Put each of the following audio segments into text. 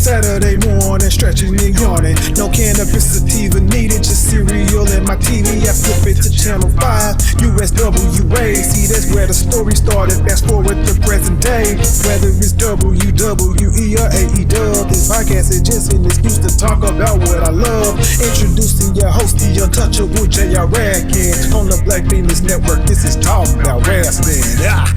Saturday morning, stretching and yawning. No cannabis sativa needed, just cereal and my TV. I flip it to channel 5, USWA. See, that's where the story started. Fast forward to present day. Whether it's WWE or AEW, this podcast is just an excuse to talk about what I love. Introducing your host, the untouchable J.R. Rackett. On the Black Venus Network, this is Talmbout Rasslin.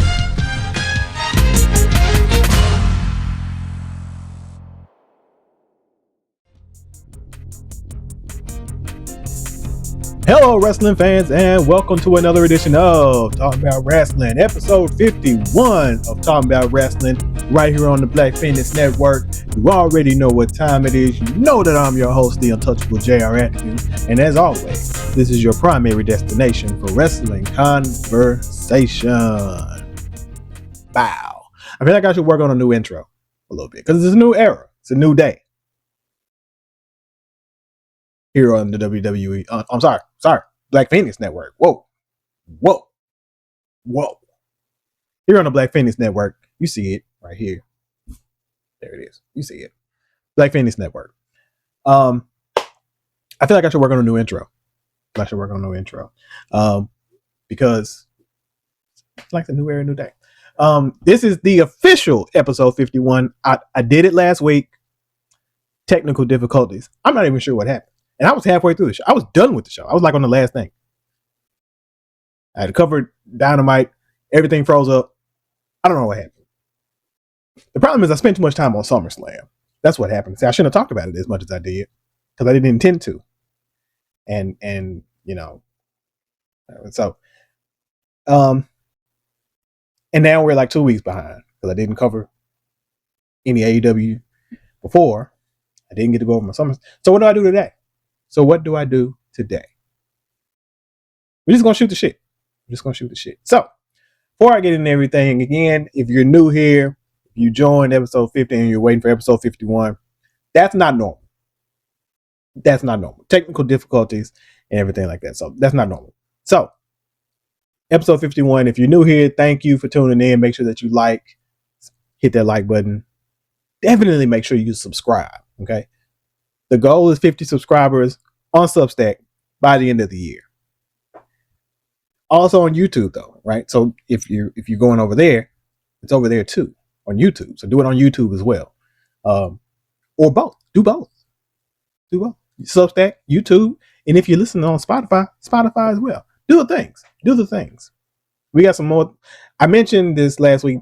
Hello, wrestling fans, and welcome to another edition of Talmbout Rasslin, episode 51 of Talmbout Rasslin, right here on the Black Venus Network. You already know what time it is. You know that I'm your host, the untouchable J.R. Rackett, and as always, this is your primary destination for wrestling conversation. Bow. I feel like I should work on a new intro a little bit because it's a new era. It's a new day here on the WWE. I'm sorry, Black Venus Network. Whoa. Here on the Black Venus Network, you see it right here. There it is. You see it. Black Venus Network. I feel like I should work on a new intro. Because it's like the new era, new day. This is the official episode 51. I did it last week. Technical difficulties. I'm not even sure what happened. And I was halfway through the show. I was done with the show. I was like on the last thing. I had covered Dynamite. Everything froze up. I don't know what happened. The problem is I spent too much time on SummerSlam. That's what happened. See, I shouldn't have talked about it as much as I did because I didn't intend to. And you know, so and now we're like 2 weeks behind because I didn't cover any AEW before. I didn't get to go over my SummerSlam. So what do I do today? We're just going to shoot the shit. So, before I get into everything, again, if you're new here, if you joined episode 50 and you're waiting for episode 51, that's not normal. Technical difficulties and everything like that. So, that's not normal. So, episode 51, if you're new here, thank you for tuning in. Make sure that you hit that like button. Definitely make sure you subscribe, okay? The goal is 50 subscribers on Substack by the end of the year. Also on YouTube, though, right? So if you're going over there, it's over there too on YouTube. So do it on YouTube as well, or both. Do both. Substack, YouTube, and if you're listening on Spotify as well. Do the things. We got some more. I mentioned this last week.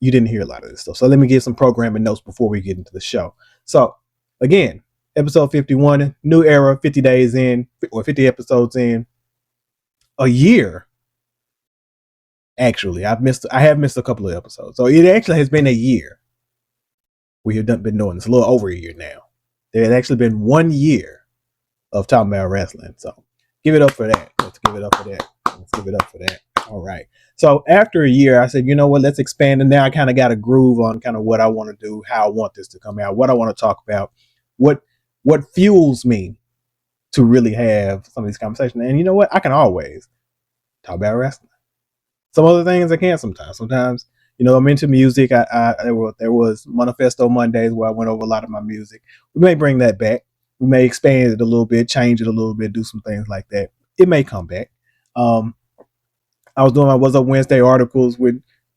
You didn't hear a lot of this stuff, so let me give some programming notes before we get into the show. So again, episode 51, new era, 50 days in, or 50 episodes in, a year. Actually, I have missed a couple of episodes. So it actually has been a year. We have been doing this a little over a year now. There had actually been 1 year of Talmbout Rasslin. So give it up for that. Let's give it up for that. All right. So after a year, I said, you know what, let's expand. And now I kind of got a groove on kind of what I want to do, how I want this to come out, what I want to talk about, what fuels me to really have some of these conversations. And you know what? I can always talk about wrestling. Some other things I can't sometimes. Sometimes, you know, I'm into music. There was Manifesto Mondays where I went over a lot of my music. We may bring that back. We may expand it a little bit, change it a little bit, do some things like that. It may come back. I was doing my What's Up Wednesday articles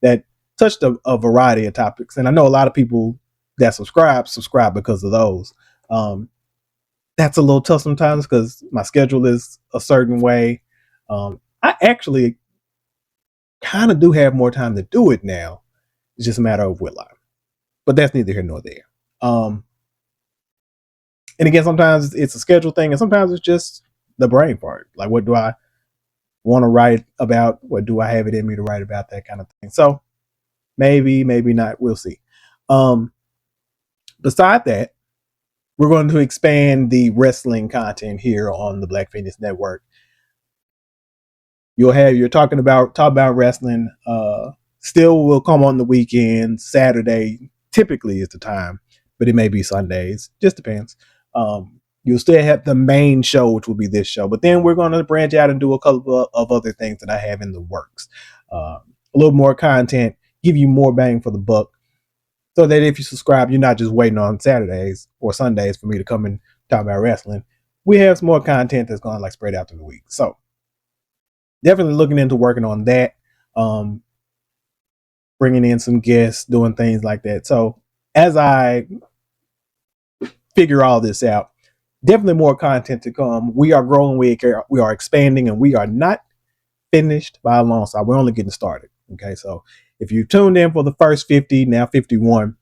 that touched a variety of topics. And I know a lot of people that subscribe because of those. That's a little tough sometimes because my schedule is a certain way. I actually kind of do have more time to do it now. It's just a matter of will I. But that's neither here nor there. And again, sometimes it's a schedule thing, and sometimes it's just the brain part. Like, what do I want to write about? What do I have it in me to write about? That kind of thing. So maybe not. We'll see. Beside that, we're going to expand the wrestling content here on the Black Venus Network. You're talking about wrestling. Still will come on the weekend. Saturday typically is the time, but it may be Sundays. Just depends. You'll still have the main show, which will be this show, but then we're going to branch out and do a couple of other things that I have in the works. A little more content, give you more bang for the buck. so that if you subscribe, you're not just waiting on Saturdays or Sundays for me to come and talk about wrestling. We have some more content that's going to like spread out through the week. So definitely looking into working on that. Bringing in some guests, doing things like that. So as I figure all this out, definitely more content to come. We are growing, we are expanding, and we are not finished by a long shot. We're only getting started. Okay, so if you tuned in for the first 50, now 51,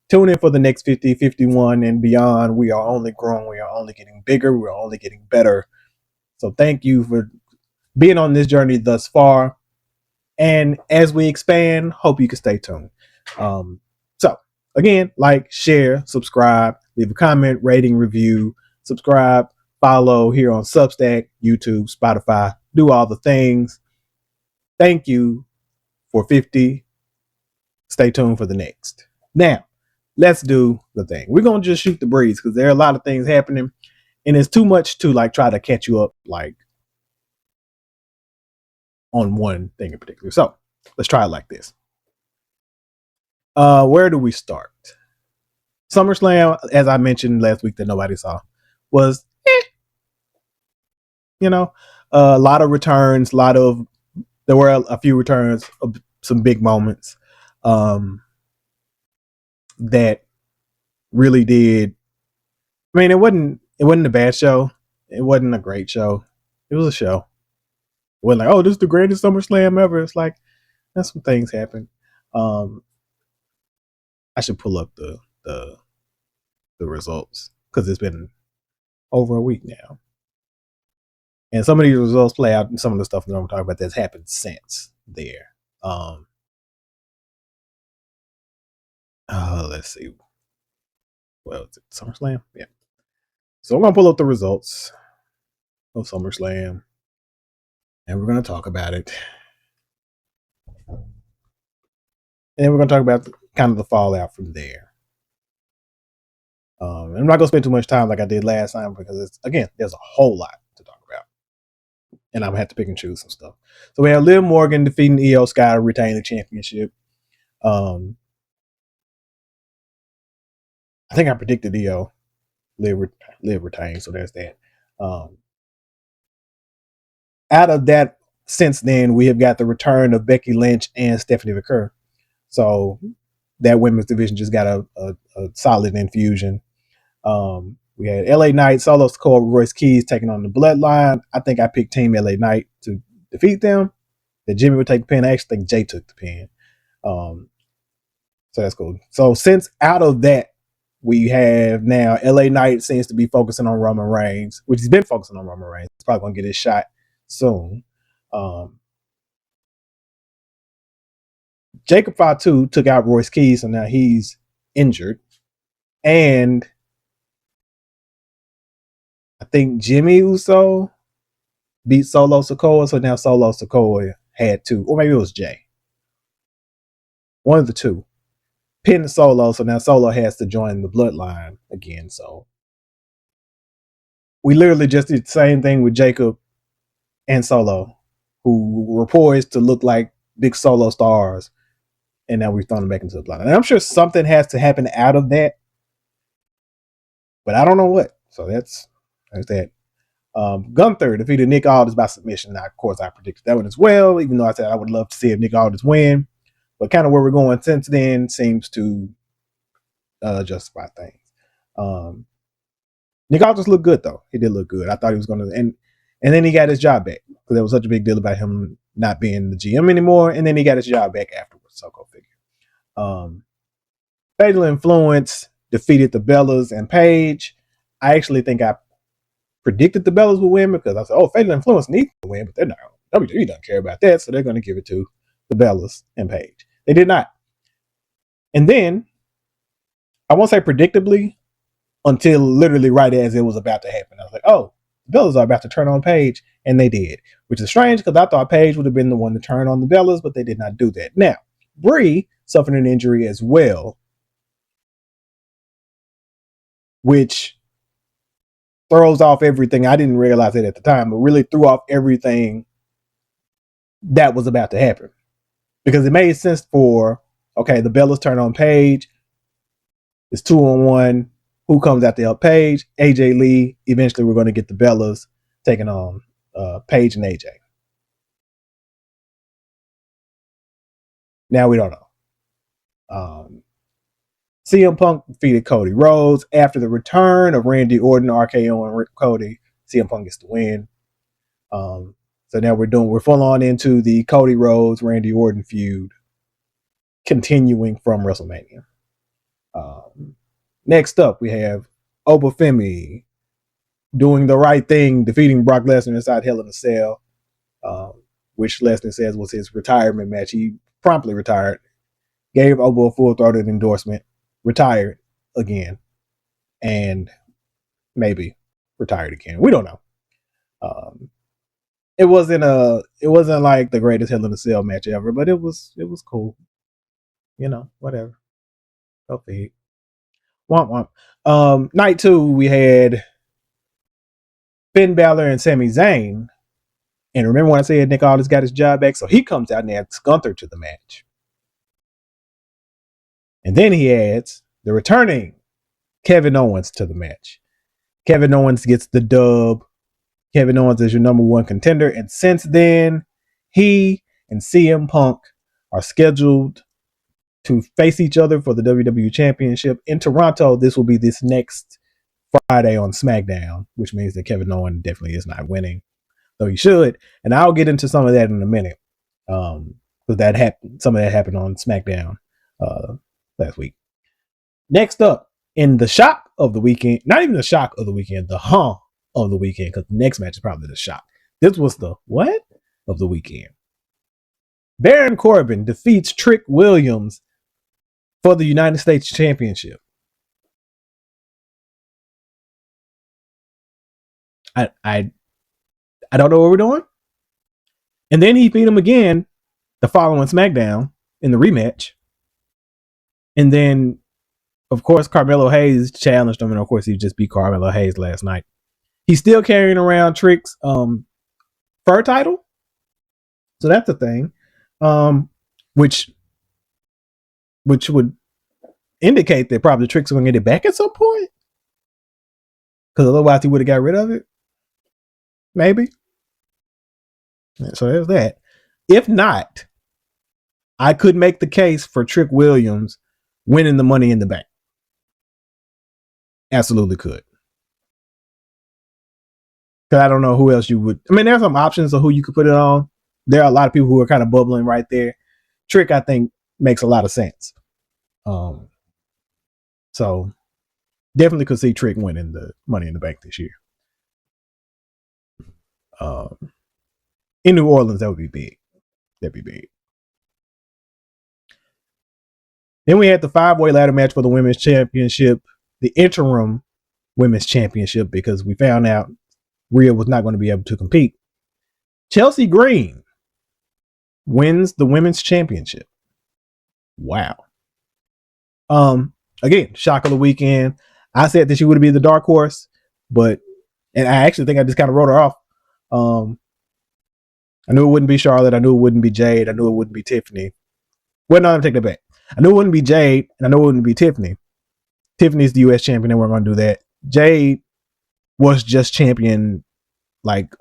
tune in for the next 50, 51, and beyond. We are only growing. We are only getting bigger. We are only getting better. So thank you for being on this journey thus far. And as we expand, hope you can stay tuned. So again, like, share, subscribe, leave a comment, rating, review, subscribe, follow here on Substack, YouTube, Spotify, do all the things. Thank you for 50. Stay tuned for the next. Now, let's do the thing. We're going to just shoot the breeze because there are a lot of things happening and it's too much to like try to catch you up like on one thing in particular. So let's try it like this. Where do we start? SummerSlam, as I mentioned last week that nobody saw, was a lot of returns, there were a few returns of some big moments that really did. I mean, it wasn't a bad show. It wasn't a great show. It was a show. It wasn't like, oh, this is the greatest SummerSlam ever. It's like, that's some things happen. I should pull up the results because it's been over a week now. And some of these results play out in some of the stuff that I'm talking about that's happened since there. Let's see. Well, is it SummerSlam? Yeah. So I'm going to pull up the results of SummerSlam and we're going to talk about it. And then we're going to talk about kind of the fallout from there. I'm not going to spend too much time like I did last time because there's a whole lot to talk about. And I'm going to have to pick and choose some stuff. So we have Liv Morgan defeating Io Sky to retain the championship. I think I predicted Io. Liv retained, so there's that. Out of that, since then, we have got the return of Becky Lynch and Stephanie McCurry. So that women's division just got a solid infusion. We had LA Knight, Solo Sikoa, Royce Keys taking on the Bloodline. I think I picked Team LA Knight to defeat them. That Jimmy would take the pin. I actually think Jay took the pin. So that's cool. So since out of that, we have now LA Knight seems to be focusing on Roman Reigns, which he's been focusing on Roman Reigns. He's probably going to get his shot soon. Jacob Fatu took out Royce Keys, so now he's injured. And I think Jimmy Uso beat Solo Sikoa, so now Solo Sikoa had to, or maybe it was Jay. One of the two. Pinned Solo, so now Solo has to join the Bloodline again. So we literally just did the same thing with Jacob and Solo, who were poised to look like big Solo stars. And now we've thrown them back into the Bloodline. And I'm sure something has to happen out of that, but I don't know what. So there's that. Gunther defeated Nick Aldis by submission. Now, of course, I predicted that one as well, even though I said I would love to see if Nick Aldis win. But kind of where we're going since then seems to justify things. Nick Aldis looked good, though. He did look good. I thought he was going to. And then he got his job back because there was such a big deal about him not being the GM anymore. And then he got his job back afterwards. So go figure. Fatal Influence defeated the Bellas and Paige. I actually think I predicted the Bellas would win because I said, oh, Fatal Influence needs to win, but they're not. WWE doesn't care about that, so they're going to give it to the Bellas and Paige. They did not. And then, I won't say predictably, until literally right as it was about to happen. I was like, oh, the Bellas are about to turn on Paige, and they did. Which is strange because I thought Paige would have been the one to turn on the Bellas, but they did not do that. Now, Brie suffered an injury as well, which throws off everything. I didn't realize it at the time, but really threw off everything that was about to happen. Because it made sense for, okay, the Bellas turn on Paige. It's 2-on-1. Who comes out there? Paige, AJ Lee. Eventually, we're going to get the Bellas taking on Paige and AJ. Now we don't know. CM Punk defeated Cody Rhodes after the return of Randy Orton, RKO, and Cody. CM Punk gets the win. So now we're full on into the Cody Rhodes, Randy Orton feud, continuing from WrestleMania. Next up, we have Obafemi doing the right thing, defeating Brock Lesnar inside Hell in a Cell, which Lesnar says was his retirement match. He promptly retired, gave Obo a full-throated endorsement, retired again, and maybe retired again. We don't know. It wasn't like the greatest Hell in a Cell match ever, but it was cool. Whatever. Go feed. Womp womp. Night 2, we had Finn Balor and Sami Zayn. And remember when I said Nick Aldis got his job back? So he comes out and adds Gunther to the match. And then he adds the returning Kevin Owens to the match. Kevin Owens gets the dub. Kevin Owens is your number one contender. And since then, he and CM Punk are scheduled to face each other for the WWE Championship in Toronto. This will be this next Friday on SmackDown, which means that Kevin Owens definitely is not winning, though he should. And I'll get into some of that in a minute, because some of that happened on SmackDown last week. Next up, in the shock of the weekend, not even the shock of the weekend, the of the weekend, because the next match is probably the shock. This was the what of the weekend. Baron Corbin defeats Trick Williams for the United States Championship. I don't know what we're doing. And then he beat him again the following SmackDown in the rematch. And then, of course, Carmelo Hayes challenged him, and of course he just beat Carmelo Hayes last night. He's still carrying around Trick's fur title, so that's the thing, which would indicate that probably Trick's going to get it back at some point, because otherwise he would have got rid of it. Maybe. So there's that. If not, I could make the case for Trick Williams winning the Money in the Bank. Absolutely could. Because I don't know who else you would. I mean, there's some options of who you could put it on. There are a lot of people who are kind of bubbling right there. Trick, I think, makes a lot of sense. So definitely could see Trick winning the Money in the Bank this year. In New Orleans, that would be big. That'd be big. Then we had the 5-way ladder match for the women's championship, the interim women's championship, because we found out Rhea was not going to be able to compete. Chelsea Green wins the women's championship. Wow. Again, shock of the weekend. I said that she would be the dark horse, and I actually think I just kind of wrote her off. I knew it wouldn't be Charlotte. I knew it wouldn't be Jade. I knew it wouldn't be Tiffany. Well, no, I'm taking that back. I knew it wouldn't be Jade, and I knew it wouldn't be Tiffany. Tiffany's the U.S. champion, and we're going to do that. Jade was just champion, like,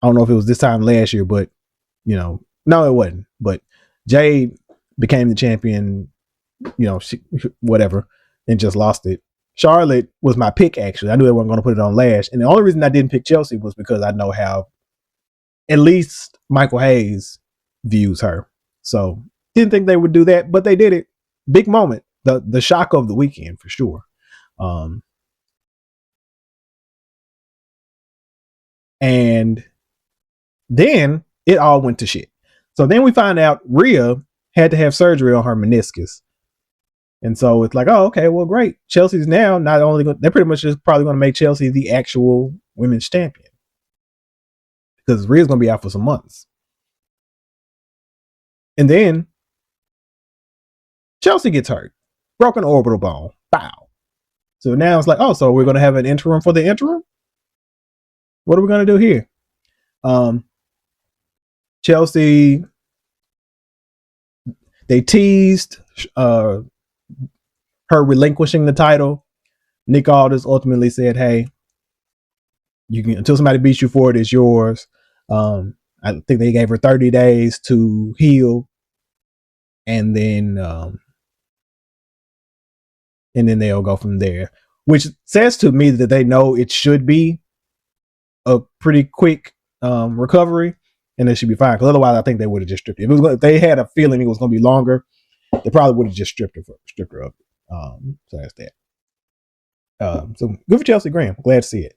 I don't know if it was this time last year, but, no, it wasn't. But Jade became the champion, whatever, and just lost it. Charlotte was my pick, actually. I knew they weren't going to put it on last. And the only reason I didn't pick Chelsea was because I know how at least Michael Hayes views her. So didn't think they would do that, but they did it. Big moment. The shock of the weekend for sure. And then it all went to shit. So then we find out Rhea had to have surgery on her meniscus. And so it's like, oh, okay, well, great. Chelsea's now not only they're pretty much just probably going to make Chelsea the actual women's champion, because Rhea's going to be out for some months. And then Chelsea gets hurt, broken orbital bone. Bow. So now it's like, oh, so we're going to have an interim for the interim? What are we going to do here? Chelsea, they teased her relinquishing the title, Nick Aldis ultimately said, "Hey, you can until somebody beats you for it, it's yours." I think they gave her 30 days to heal, and then they'll go from there. Which says to me that they know it should be a pretty quick recovery, and it should be fine. Because otherwise, I think they would have just stripped it. If they had a feeling it was going to be longer, they probably would have just stripped her up. So that's that. So good for Chelsea Graham. Glad to see it.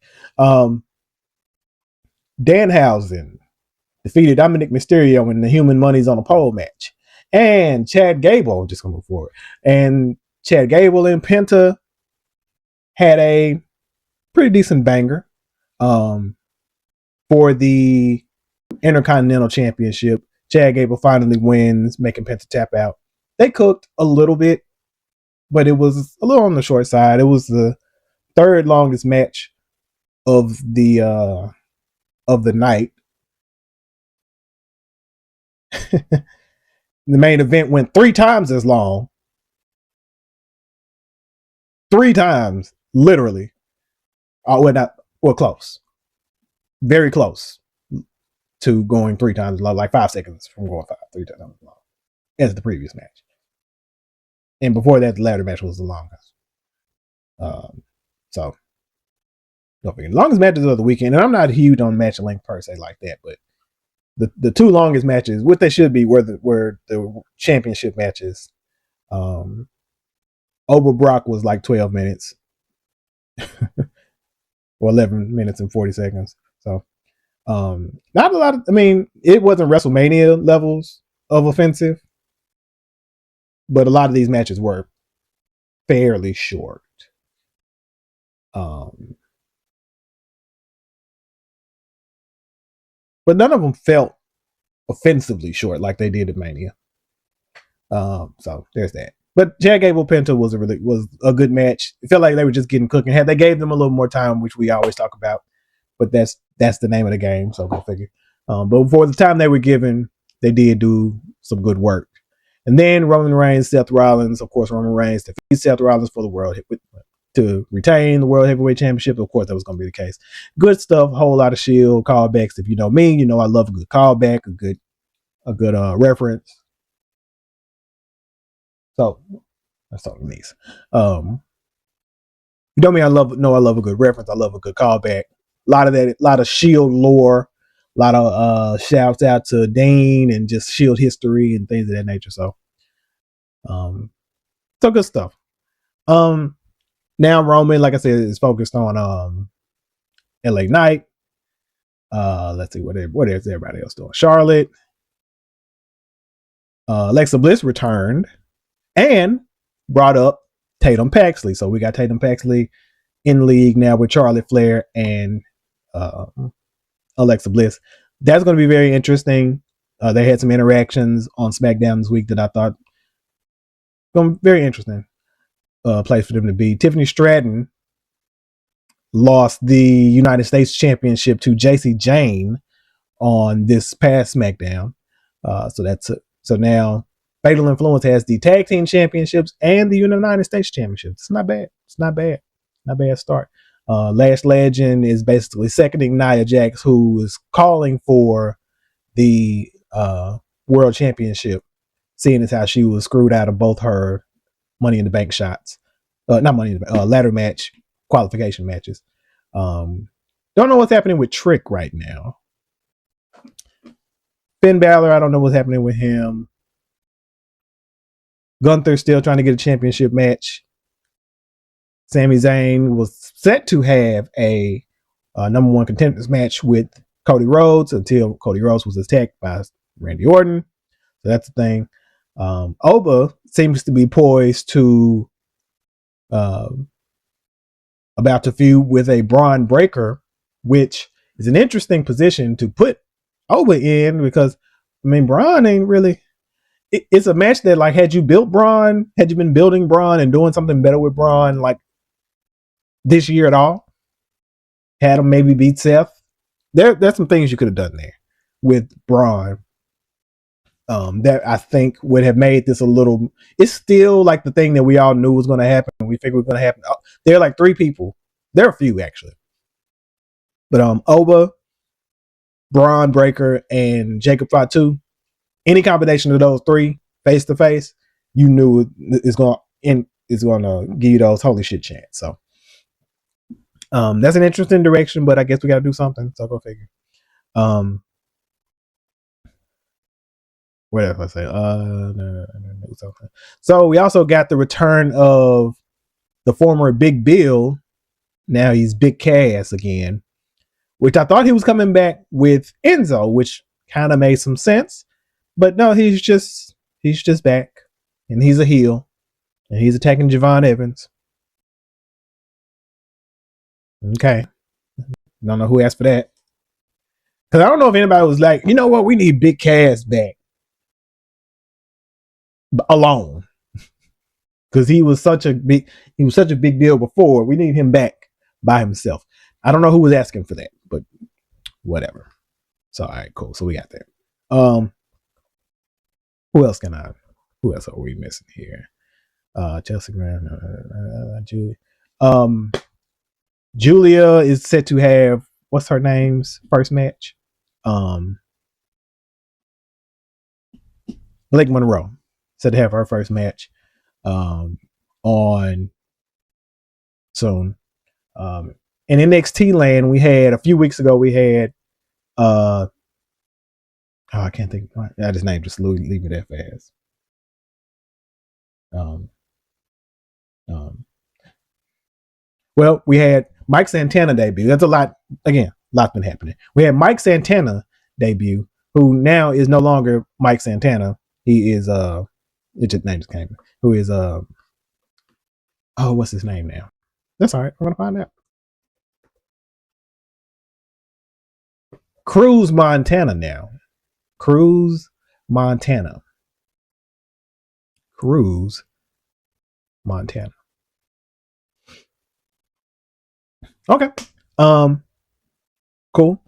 Danhausen defeated Dominic Mysterio in the Human Money's on a Pole match. And Chad Gable, just going to move forward. And Chad Gable and Penta had a pretty decent banger for the Intercontinental Championship. Chad Gable finally wins, making Penta tap out. They cooked a little bit, but it was a little on the short side. It was the third longest match of the night. The main event went 3 times as long. 3 times, literally. Close. Very close to going 3 times as long, like 5 seconds from going 3 times as long as the previous match. And before that, the ladder match was the longest. So, don't forget, the longest matches of the weekend, and I'm not huge on match length per se like that, but the 2 longest matches, what they should be, were the championship matches. Ober Brock was like 12 minutes or 11 minutes and 40 seconds. So, not a lot of, it wasn't WrestleMania levels of offensive, but a lot of these matches were fairly short. But none of them felt offensively short like they did at Mania. So there's that. But Chad Gable Penta was a good match. It felt like they were just getting cooking. Had they gave them a little more time, which we always talk about, but that's the name of the game, so go figure. But for the time they were given, they did do some good work. And then Roman Reigns, Seth Rollins, of course, Roman Reigns defeats Seth Rollins for the to retain the World Heavyweight Championship. Of course, that was going to be the case. Good stuff, a whole lot of Shield callbacks. If you know me, you know I love a good callback, a good reference. So that's all it needs. You know me, I love a good reference. I love a good callback. A lot of Shield lore, a lot of shouts out to Dane and just Shield history and things of that nature. So good stuff. Now Roman, like I said, is focused on LA Knight. Let's see what is everybody else doing. Charlotte. Alexa Bliss returned and brought up Tatum Paxley. So we got Tatum Paxley in league now with Charlotte Flair and Alexa Bliss. That's going to be very interesting. They had some interactions on SmackDown this week that I thought very interesting. Place for them to be. Tiffany Stratton lost the United States Championship to JC Jane on this past SmackDown. So now Fatal Influence has the Tag Team Championships and the United States Championship. It's not bad. Not bad start. Lash Legend is basically seconding Nia Jax, who is calling for the World Championship, seeing as how she was screwed out of both her Money in the Bank shots. Not Money in the Bank, ladder match, qualification matches. Don't know what's happening with Trick right now. Finn Balor, I don't know what's happening with him. Gunther still trying to get a championship match. Sami Zayn was set to have a number 1 contenders match with Cody Rhodes until Cody Rhodes was attacked by Randy Orton. So that's the thing. Oba seems to be poised to about to feud with a Braun Breaker, which is an interesting position to put Oba in because, Braun ain't really... It's a match that, like, had you been building Braun and doing something better with Braun, like, this year at all, had him maybe beat Seth, there's some things you could have done there with Braun. that I think would have made this a little. It's still like the thing that we all knew was going to happen. We figured was going to happen. There are like 3 people. There are a few actually, but Oba, Braun Breaker, and Jacob Fatu. Any combination of those 3 face to face, you knew it's going to give you those holy shit chants. So that's an interesting direction, but I guess we got to do something. So go figure. What else I say? Something. So we also got the return of the former Big Bill. Now he's Big Cass again, which I thought he was coming back with Enzo, which kind of made some sense. But no, he's just back, and he's a heel, and he's attacking Javon Evans. Okay, don't know who asked for that, because I don't know if anybody was like, you know what, we need Big Cass back alone, because he was such a big deal before. We need him back by himself. I don't know who was asking for that, but whatever. So all right, cool. So we got that. Who else are we missing here? Chelsea Graham, Julia. Julia is set to have what's her name's first match? Blake Monroe said to have her first match on soon. In NXT land, we had a few weeks ago. We had I can't think. I just named just leave it that fast. Well, we had Mike Santana debut. That's a lot. Again, lot's been happening. We had Mike Santana debut, who now is no longer Mike Santana. He is it just name just came. Who is what's his name now? That's all right. We're gonna find out. Cruz Montana now. Cruz Montana. Okay. Cool.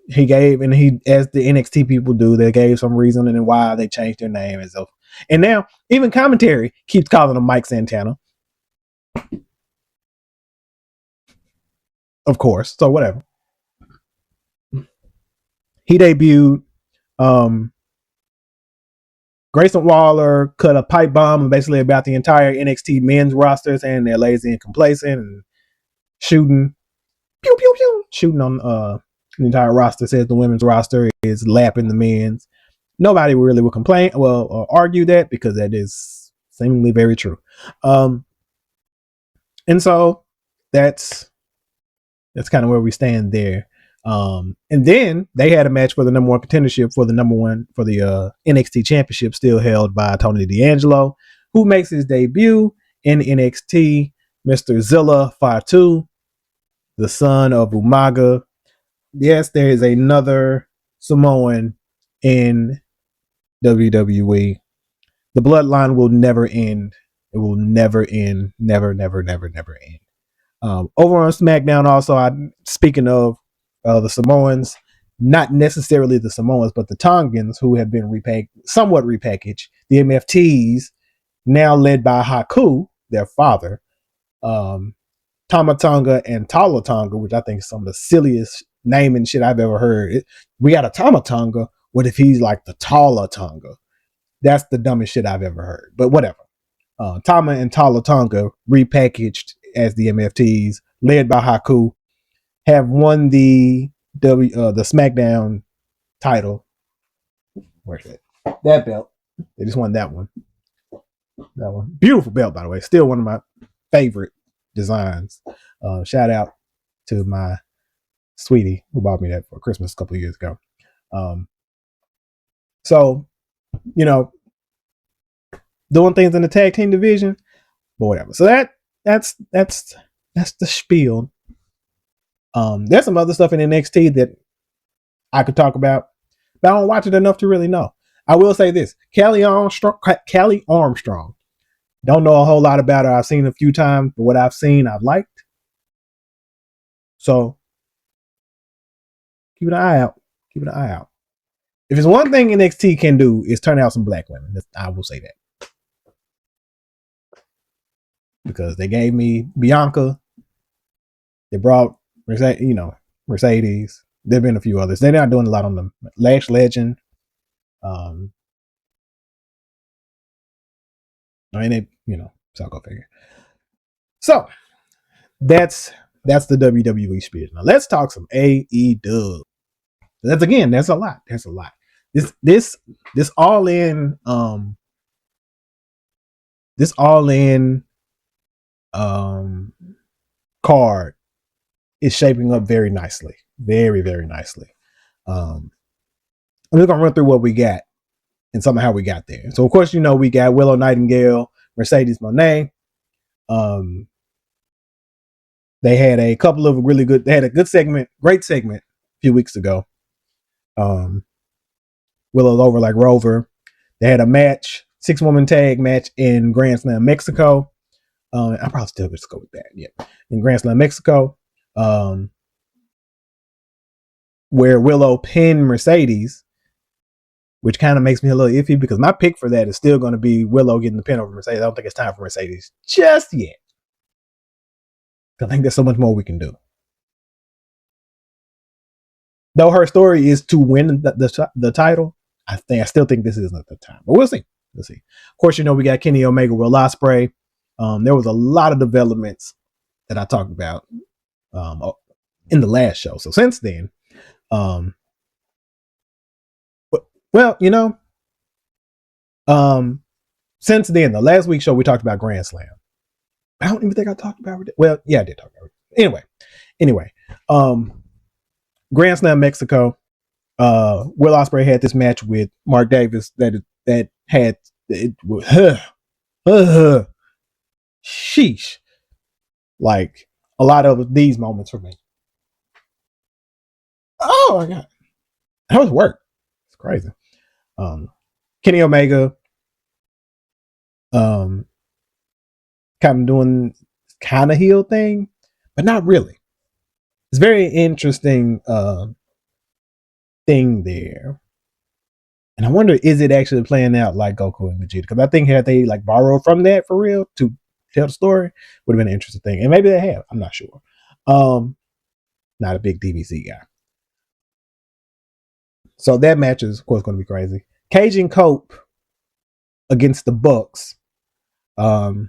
He gave, and he, as the NXT people do, they gave some reason and why they changed their name and stuff. And now even commentary keeps calling him Mike Santana. Of course. So whatever. He debuted. Grayson Waller cut a pipe bomb basically about the entire NXT men's roster, saying they're lazy and complacent and shooting on the entire roster. Says the women's roster is lapping the men's. Nobody really will complain or argue that, because that is seemingly very true. And so that's kind of where we stand there. And then they had a match for the number 1 contendership for the NXT championship, still held by Tony D'Angelo, who makes his debut in NXT. Mr. Zilla Fatu, the son of Umaga. Yes, there is another Samoan in WWE. The bloodline will never end. It will never end. Never end. Over on SmackDown, also, speaking of the Samoans, not necessarily the Samoans, but the Tongans, who have been somewhat repackaged. The MFTs, now led by Haku, their father, Tama Tonga and Tala Tonga, which I think is some of the silliest naming shit I've ever heard. We got a Tama Tonga. What if he's like the Tala Tonga? That's the dumbest shit I've ever heard. But whatever. Tama and Tala Tonga, repackaged as the MFTs, led by Haku, have won the SmackDown title. Where's it? That belt. They just won that one. That one. Beautiful belt, by the way. Still one of my favorite designs. Shout out to my sweetie who bought me that for Christmas a couple of years ago. So, doing things in the tag team division, but whatever. So that's the spiel. There's some other stuff in NXT that I could talk about, but I don't watch it enough to really know. I will say this: Kelly Armstrong. Don't know a whole lot about her. I've seen her a few times, but what I've seen, I've liked. So keep an eye out. If it's one thing NXT can do is turn out some black women. I will say that. Because they gave me Bianca. They brought Mercedes. There've been a few others. They're not doing a lot on the Lash Legend. I mean, so go figure. So that's the WWE spirit. Now let's talk some AEW. That's a lot. That's a lot. This all in card is shaping up very nicely. Very, very nicely. I'm just gonna run through what we got and somehow we got there. So of course, we got Willow Nightingale, Mercedes Moné. They had a couple of they had a great segment a few weeks ago. Willow's over like Rover. They had a match, 6-woman tag match in Grand Slam Mexico. I probably still just go with that. Yeah, in Grand Slam Mexico, where Willow pinned Mercedes, which kind of makes me a little iffy because my pick for that is still going to be Willow getting the pin over Mercedes. I don't think it's time for Mercedes just yet. I think there's so much more we can do. Though her story is to win the title, I still think this isn't the time. But we'll see. We'll see. Of course, we got Kenny Omega, Will Ospreay. There was a lot of developments that I talked about in the last show. So since then, since then, the last week's show we talked about Grand Slam. I don't even think I talked about it. Well, yeah, I did talk about it. Anyway, Grand Slam Mexico. Will Ospreay had this match with Mark Davis that had it. Sheesh. Like a lot of these moments for me. Oh my god, that was work. It's crazy. Kenny Omega, kind of doing kind of heel thing, but not really. It's very interesting thing there. And I wonder, is it actually playing out like Goku and Vegeta? Because I think had they like borrowed from that for real to tell the story, would have been an interesting thing. And maybe they have. I'm not sure. Not a big DVC guy. So that match is, of course, going to be crazy. Cage and Cope against the Bucks. There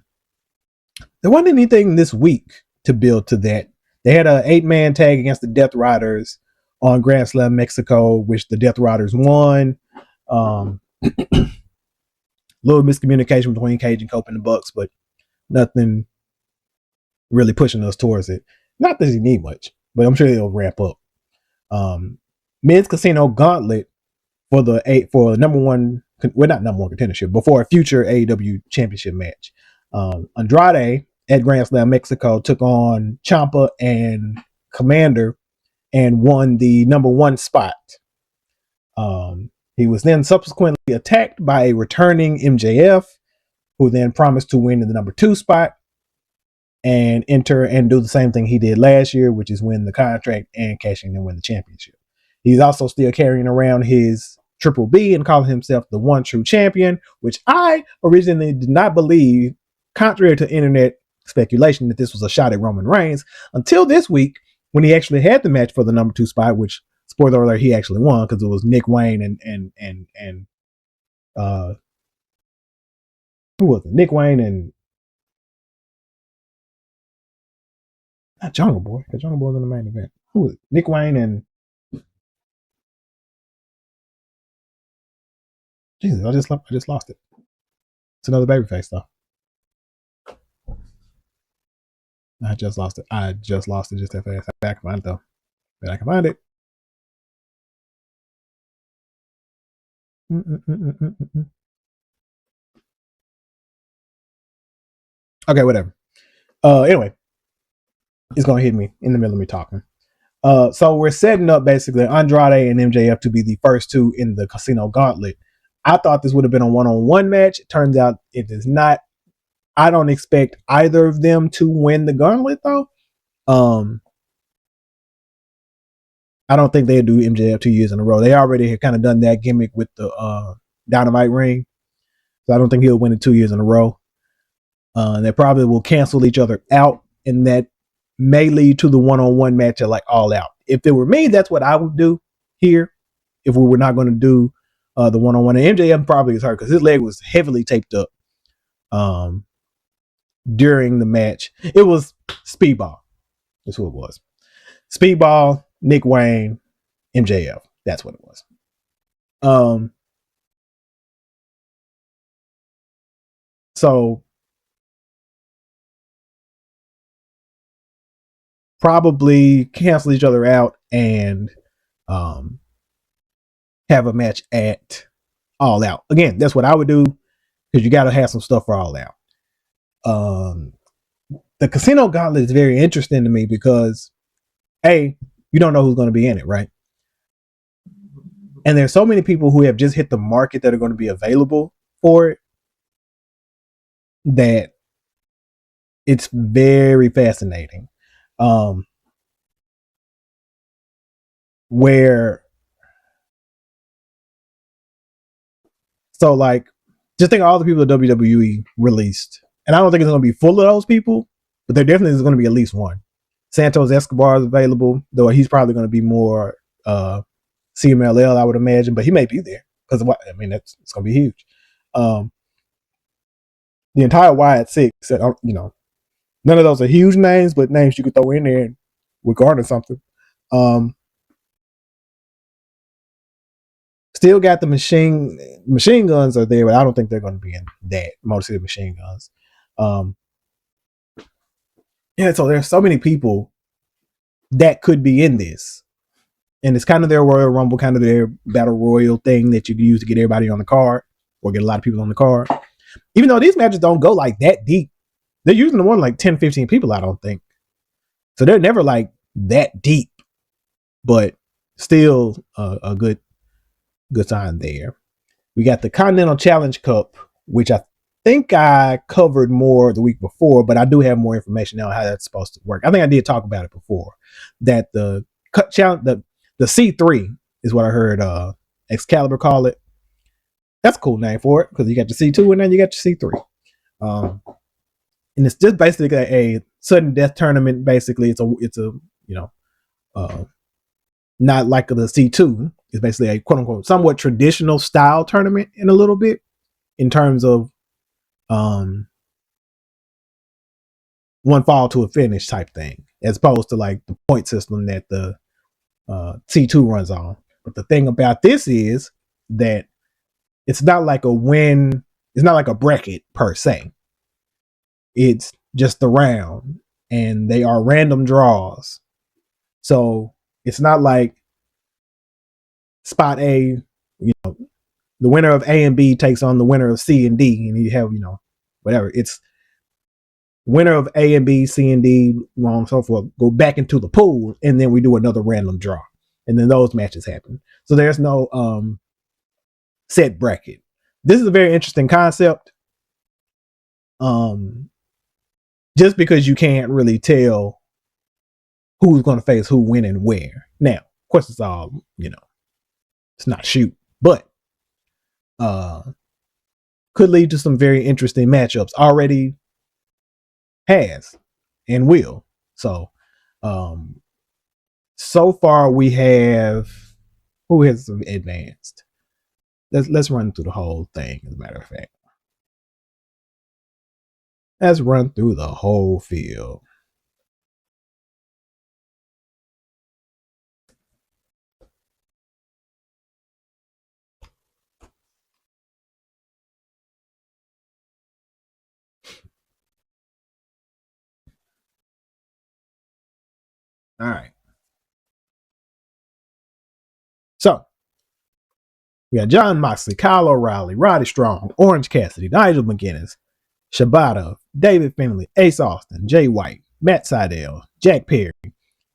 wasn't anything this week to build to that. They had an 8-man tag against the Death Riders on Grand Slam Mexico, which the Death Riders won. Little miscommunication between Cage and Cope and the Bucks, but nothing really pushing us towards it. Not that he need much, but I'm sure it'll ramp up. Men's Casino Gauntlet for number one, well, not number one contendership, but for a future AEW championship match. Andrade at Grand Slam Mexico took on Ciampa and Commander and won the number one spot. He was then subsequently attacked by a returning MJF, who then promised to win in the number 2 spot and enter and do the same thing he did last year, which is win the contract and cash in and win the championship. He's also still carrying around his Triple B and calling himself the one true champion, which I originally did not believe, contrary to internet speculation, that this was a shot at Roman Reigns until this week when he actually had the match for the number 2 spot, which, spoiler alert, he actually won because it was Nick Wayne and who was it? Nick Wayne and not Jungle Boy, because Jungle Boy was in the main event. Who was it? Nick Wayne and Jesus, I just lost it. It's another babyface though. I just lost it just that fast. I can find it though. But I can find it. Okay, whatever. Anyway, it's gonna hit me in the middle of me talking. So we're setting up basically Andrade and MJF to be the first two in the Casino Gauntlet. I thought this would have been a one-on-one match. It turns out it is not. I don't expect either of them to win the Gauntlet though. I don't think they'd do MJF 2 years in a row. They already have kind of done that gimmick with the Dynamite ring. So I don't think he'll win it 2 years in a row. They probably will cancel each other out, and that may lead to the one-on-one match at like All Out. If it were me, that's what I would do here. If we were not going to do the one-on-one, and MJF probably is hurt because his leg was heavily taped up during the match. It was Speedball. That's who it was. Speedball, Nick Wayne, MJF. That's what it was. So probably cancel each other out and have a match at All Out. Again, that's what I would do because you got to have some stuff for All Out. The Casino Gauntlet is very interesting to me because, A, you don't know who's going to be in it, right? And there's so many people who have just hit the market that are going to be available for it that it's very fascinating. So like, just think of all the people that WWE released, and I don't think it's going to be full of those people, but there definitely is going to be at least one. Santos Escobar is available, though he's probably going to be more CMLL, I would imagine, but he may be there because it's going to be huge. The entire Wyatt Six, none of those are huge names, but names you could throw in there and would garner something. Still got the machine guns are there, but I don't think they're going to be in that Motor City Machine Guns. So there's so many people that could be in this, and it's kind of their Royal Rumble, kind of their Battle Royal thing that you can use to get everybody on the card or get a lot of people on the card. Even though these matches don't go like that deep, they're using the one like 10, 15 people, I don't think. So they're never like that deep, but still a good sign there. We got the Continental Challenge Cup, which I think I covered more the week before, but I do have more information now on how that's supposed to work. I think I did talk about it before. That the C3 is what I heard Excalibur call it. That's a cool name for it because you got your C2 and then you got your C3. And it's just basically a sudden death tournament. Basically, it's a not like the C2. It's basically a quote unquote somewhat traditional style tournament in a little bit in terms of one fall to a finish type thing, as opposed to like the point system that the C2 runs on. But the thing about this is that it's not like a win. It's not like a bracket per se. It's just the round, and they are random draws. So it's not like spot A, the winner of A and B takes on the winner of C and D, and you have, whatever. It's winner of A and B, C and D, and so forth, go back into the pool, and then we do another random draw. And then those matches happen. So there's no set bracket. This is a very interesting concept. Just because you can't really tell who's going to face who, when, and where. Now, of course, it's all, it's not shoot, but could lead to some very interesting matchups. Already has and will. So, so far we have who has advanced. Let's run through the whole thing. As a matter of fact, let's run through the whole field. All right. So we got John Moxley, Kyle O'Reilly, Roddy Strong, Orange Cassidy, Nigel McGuinness, Shibata, David Finlay, Ace Austin, Jay White, Matt Sydal, Jack Perry,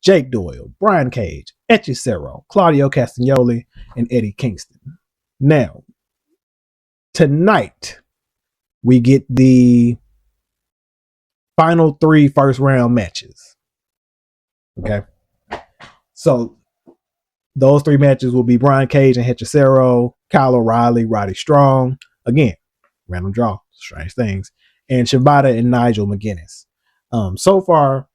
Jake Doyle, Brian Cage, Hechicero, Claudio Castagnoli, and Eddie Kingston. Now, tonight, we get the final 3 first round matches. Okay. So Those 3 matches will be Brian Cage and Hechicero, Kyle O'Reilly, Roddy Strong. Again, random draw, strange things. And Shibata and Nigel McGuinness. So far,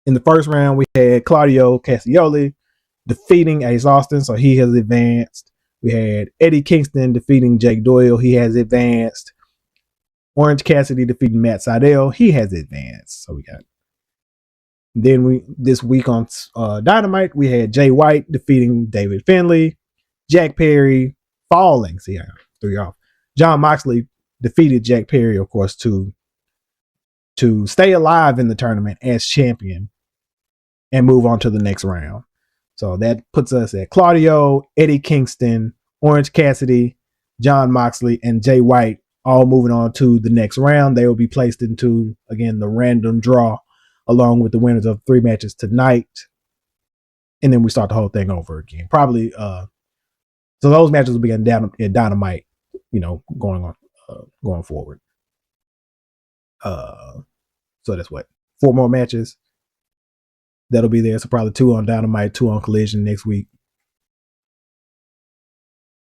in the first round, we had Claudio Castagnoli defeating Ace Austin, so he has advanced. We had Eddie Kingston defeating Jake Doyle. He has advanced. Orange Cassidy defeating Matt Sydal. He has advanced. So we got. Then this week on Dynamite, we had Jay White defeating David Finlay. Jack Perry falling. See, I threw you off. John Moxley defeated Jack Perry, of course, to stay alive in the tournament as champion and move on to the next round. So that puts us at Claudio, Eddie Kingston, Orange Cassidy, John Moxley, and Jay White all moving on to the next round. They will be placed into, again, the random draw along with the winners of 3 matches tonight. And then we start the whole thing over again. Probably, so those matches will be at Dynamite, going forward. So that's what? 4 more matches that'll be there. So probably 2 on Dynamite, 2 on Collision next week.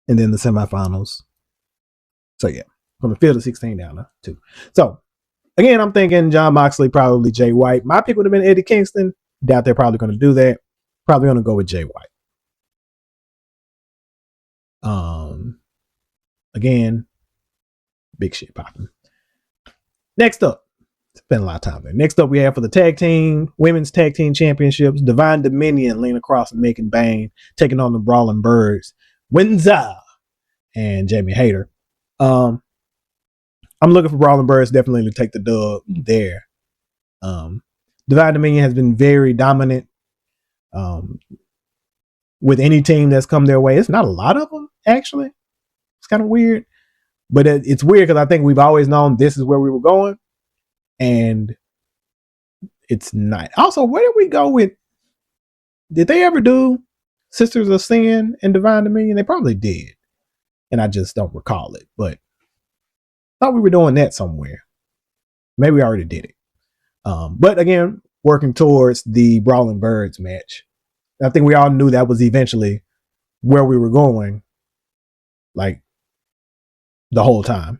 And then the semifinals. So yeah, from the field of 16 down to 2. So again, I'm thinking John Moxley, probably Jay White. My pick would have been Eddie Kingston. Doubt they're probably going to do that. Probably going to go with Jay White. Again, big shit popping. Next up, spend a lot of time there. Next up, we have for the women's tag team championships, Divine Dominion, Lena Cross and Megan Bayne taking on the Brawling Birds, Windsor and Jamie Hayter. I'm looking for Brawling Birds definitely to take the dub there. Divine Dominion has been very dominant with any team that's come their way. It's not a lot of them, actually. It's kind of weird. But it's weird because I think we've always known this is where we were going. And it's not. Also, where did we go with? Did they ever do Sisters of Sin and Divine Dominion? They probably did. And I just don't recall it. But I thought we were doing that somewhere. Maybe we already did it. But again, working towards the Brawling Birds match. I think we all knew that was eventually where we were going. Like the whole time.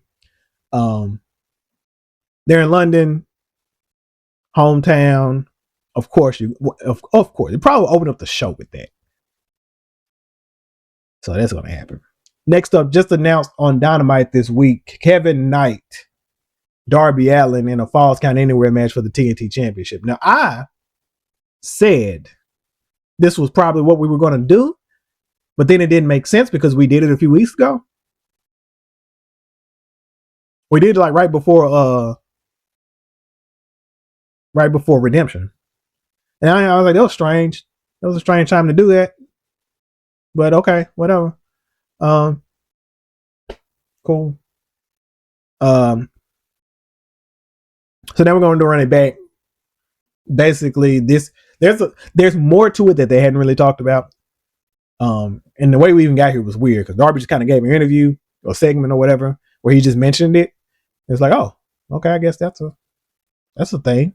They're in London, hometown. Of course, you probably open up the show with that. So that's going to happen. Next up, just announced on Dynamite this week, Kevin Knight, Darby Allin in a Falls Count Anywhere match for the TNT Championship. Now, I said this was probably what we were going to do, but then it didn't make sense because we did it a few weeks ago. We did it like right before Redemption. And I was like, that was strange. That was a strange time to do that. But okay, whatever. Cool. So now we're going to run it back. Basically, there's more to it that they hadn't really talked about. And the way we even got here was weird because Darby just kind of gave an interview or segment or whatever where he just mentioned it. It's like, oh, okay, I guess that's a thing.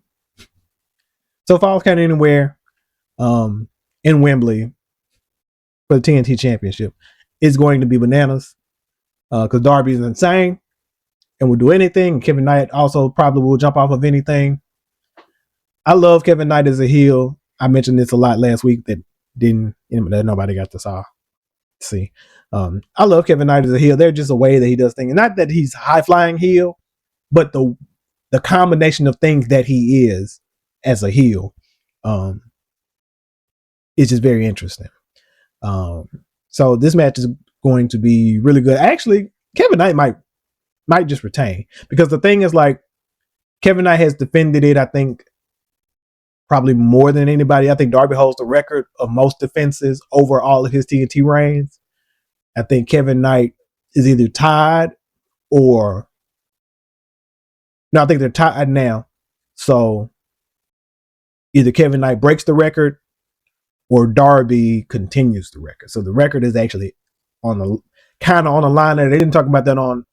So Falls Count Anywhere in Wembley for the TNT Championship is going to be bananas because Darby is insane and will do anything. Kevin Knight also probably will jump off of anything. I love Kevin Knight as a heel. I mentioned this a lot last week that nobody got to see. I love Kevin Knight as a heel. There's just a way that he does things. Not that he's a high-flying heel, but the combination of things that he is as a heel is just very interesting. So this match is going to be really good. Actually, Kevin Knight might just retain because the thing is, like, Kevin Knight has defended it, I think, probably more than anybody. I think Darby holds the record of most defenses over all of his TNT reigns. I think Kevin Knight is either tied or no, I think they're tied now. So either Kevin Knight breaks the record or Darby continues the record. So the record is actually on the line there. They didn't talk about that on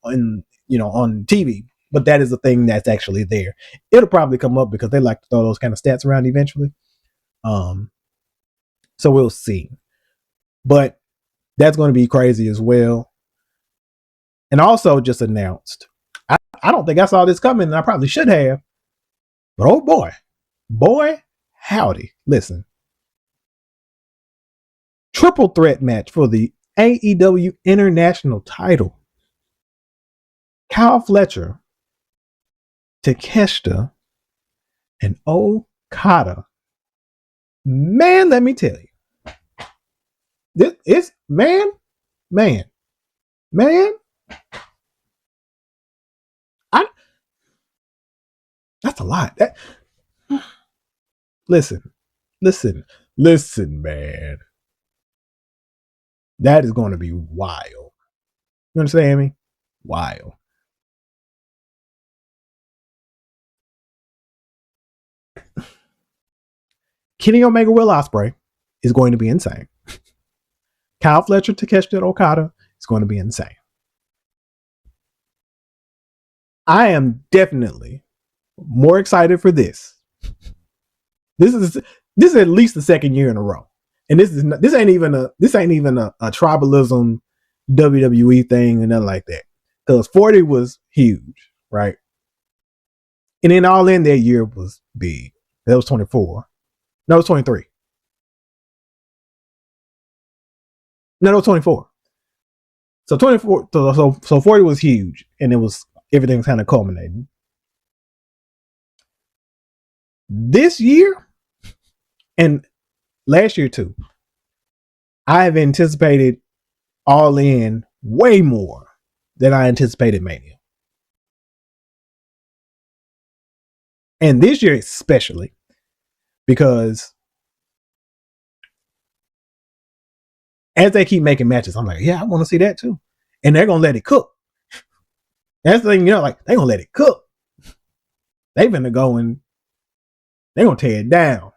TV, but that is a thing that's actually there. It'll probably come up because they like to throw those kind of stats around eventually. So we'll see. But that's going to be crazy as well. And also just announced, I don't think I saw this coming, and I probably should have. But oh boy, howdy. Listen, triple threat match for the AEW International title. Kyle Fletcher, Takeshita, and Okada. Man, let me tell you. This is man. I That's a lot. Listen, man. That is going to be wild. You understand me? Wild. Kenny Omega Will Ospreay is going to be insane. Kyle Fletcher, Takeshita Okada is going to be insane. I am definitely more excited for this. This is at least the second year in a row, and this ain't even a tribalism WWE thing and nothing like that. Because 40 was huge, right? And then All In that year was big. That was 24. No, it was 23. No, it was 24. So 24. So 40 was huge, and it was everything was kind of culminating. This year and last year too, I have anticipated All In way more than I anticipated Mania. And this year especially, because as they keep making matches, I'm like, yeah, I want to see that too. And they're going to let it cook. That's the thing, like, they're going to let it cook. They're going to go and they're going to tear it down.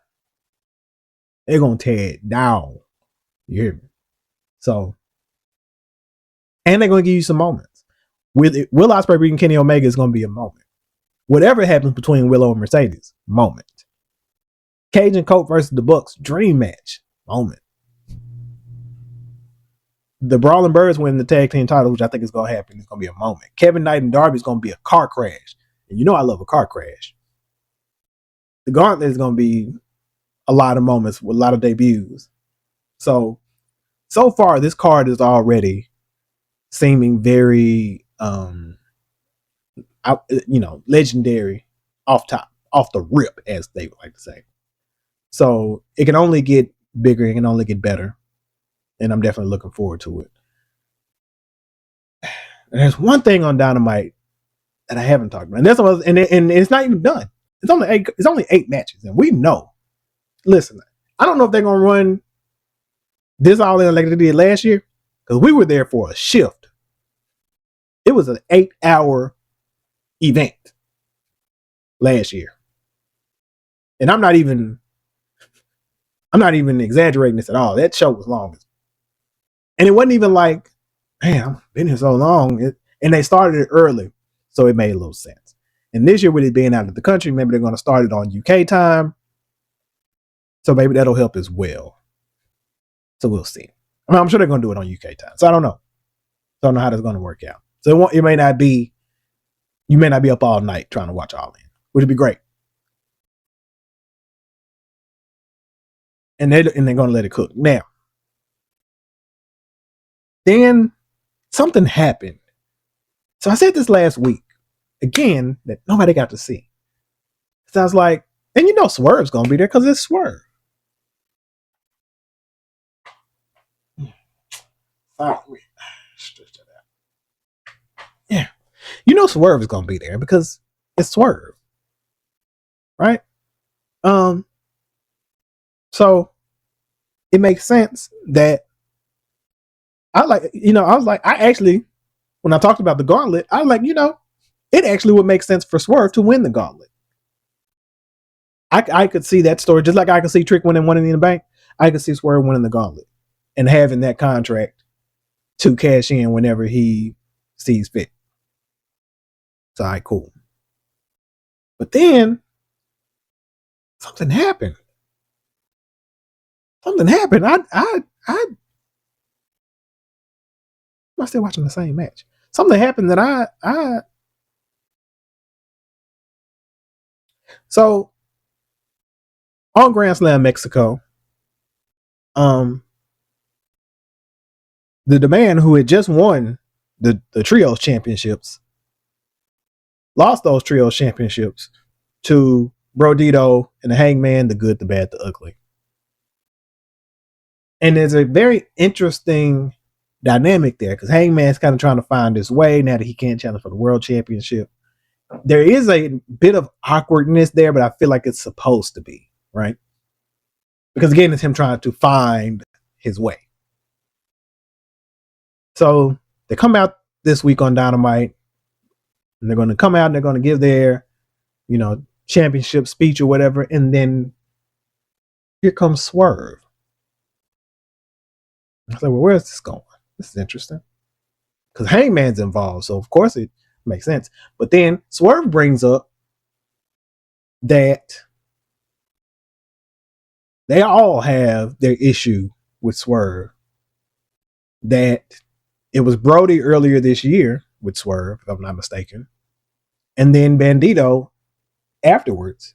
They're going to tear it down. You hear me? So, and they're going to give you some moments. With Will Ospreay beating Kenny Omega is going to be a moment. Whatever happens between Willow and Mercedes, moment. Cage and Colt versus the Bucks, dream match, moment. The Brawling Birds win the tag team title, which I think is going to happen. It's going to be a moment. Kevin Knight and Darby is going to be a car crash. And you know I love a car crash. The Gauntlet is going to be a lot of moments with a lot of debuts. So far, this card is already seeming very, legendary off the rip, as they would like to say. So it can only get bigger. It can only get better. And I'm definitely looking forward to it. And there's one thing on Dynamite that I haven't talked about, and it's not even done. It's only 8 matches, and we know. Listen, I don't know if they're gonna run this All In like they did last year, because we were there for a shift. It was an 8-hour event last year, and I'm not even exaggerating this at all. That show was long, and it wasn't even like, man, I've been here so long, and they started it early, so it made a little sense. And this year, with it being out of the country, maybe they're going to start it on UK time, so maybe that'll help as well. So we'll see. I mean, I'm sure they're going to do it on UK time, so I don't know. Don't know how that's going to work out. So you may not be up all night trying to watch All In, which would be great. And they're going to let it cook. Now, then something happened. So I said this last week, again, that nobody got to see. Sounds like, and you know Swerve's going to be there because it's Swerve. Yeah. You know Swerve is going to be there because it's Swerve. Right? So it makes sense that I actually, when I talked about the Gauntlet, I was like, it actually would make sense for Swerve to win the Gauntlet. I could see that story, just like I could see Trick winning Money in the Bank. I could see Swerve winning the Gauntlet and having that contract to cash in whenever he sees fit. So, all right, cool. But then something happened. something happened. Am I still watching the same match? Something happened that so on Grand Slam Mexico, the man who had just won the trios championships lost those trios championships to Brodito and the Hangman, the Good, the Bad, the Ugly. And there's a very interesting dynamic there because Hangman's kind of trying to find his way now that he can't challenge for the world championship. There is a bit of awkwardness there, but I feel like it's supposed to be, right? Because again, it's him trying to find his way. So they come out this week on Dynamite, and they're going to come out and they're going to give their, championship speech or whatever, and then here comes Swerve. I said, well, where's this going? This is interesting. Because Hangman's involved, so of course it makes sense. But then Swerve brings up that they all have their issue with Swerve. That it was Brody earlier this year with Swerve, if I'm not mistaken. And then Bandito afterwards.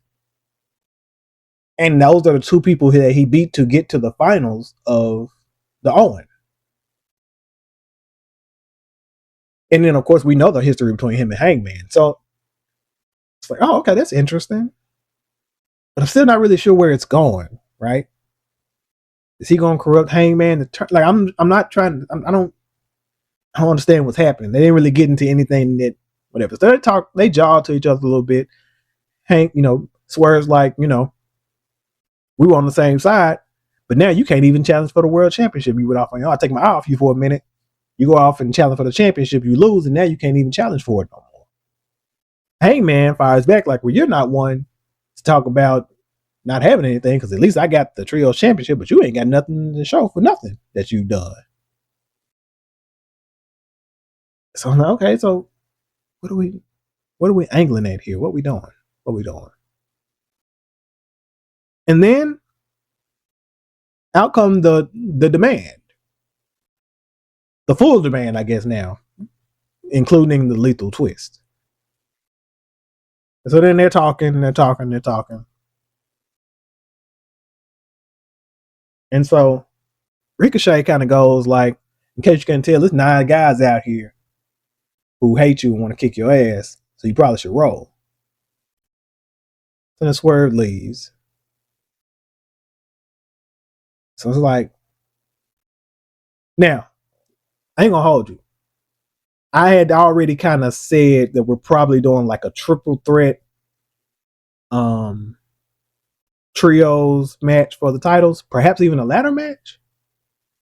And those are the two people that he beat to get to the finals of the Owen. And then, of course, we know the history between him and Hangman. So it's like, oh, okay, that's interesting. But I'm still not really sure where it's going, right? Is he going to corrupt Hangman? Like, I'm not trying. I don't understand what's happening. They didn't really get into anything that whatever. So they jaw to each other a little bit. Hank, Swerve's like, we were on the same side, but now you can't even challenge for the world championship. You went off on, I'll take my eye off you for a minute. You go off and challenge for the championship, you lose, and now you can't even challenge for it no more. Hangman fires back like, well, you're not one to talk about not having anything, because at least I got the trio championship, but you ain't got nothing to show for nothing that you've done. So I'm like, okay, so what are we angling at here? What we doing? And then out come the demand. The full demand, I guess now, including the lethal twist. So then they're talking. And so Ricochet kind of goes like, in case you can't tell, there's 9 guys out here who hate you and want to kick your ass, so you probably should roll. So then Swerve leaves. So it's like, now, I ain't gonna hold you. I had already kind of said that we're probably doing like a triple threat trios match for the titles, perhaps even a ladder match.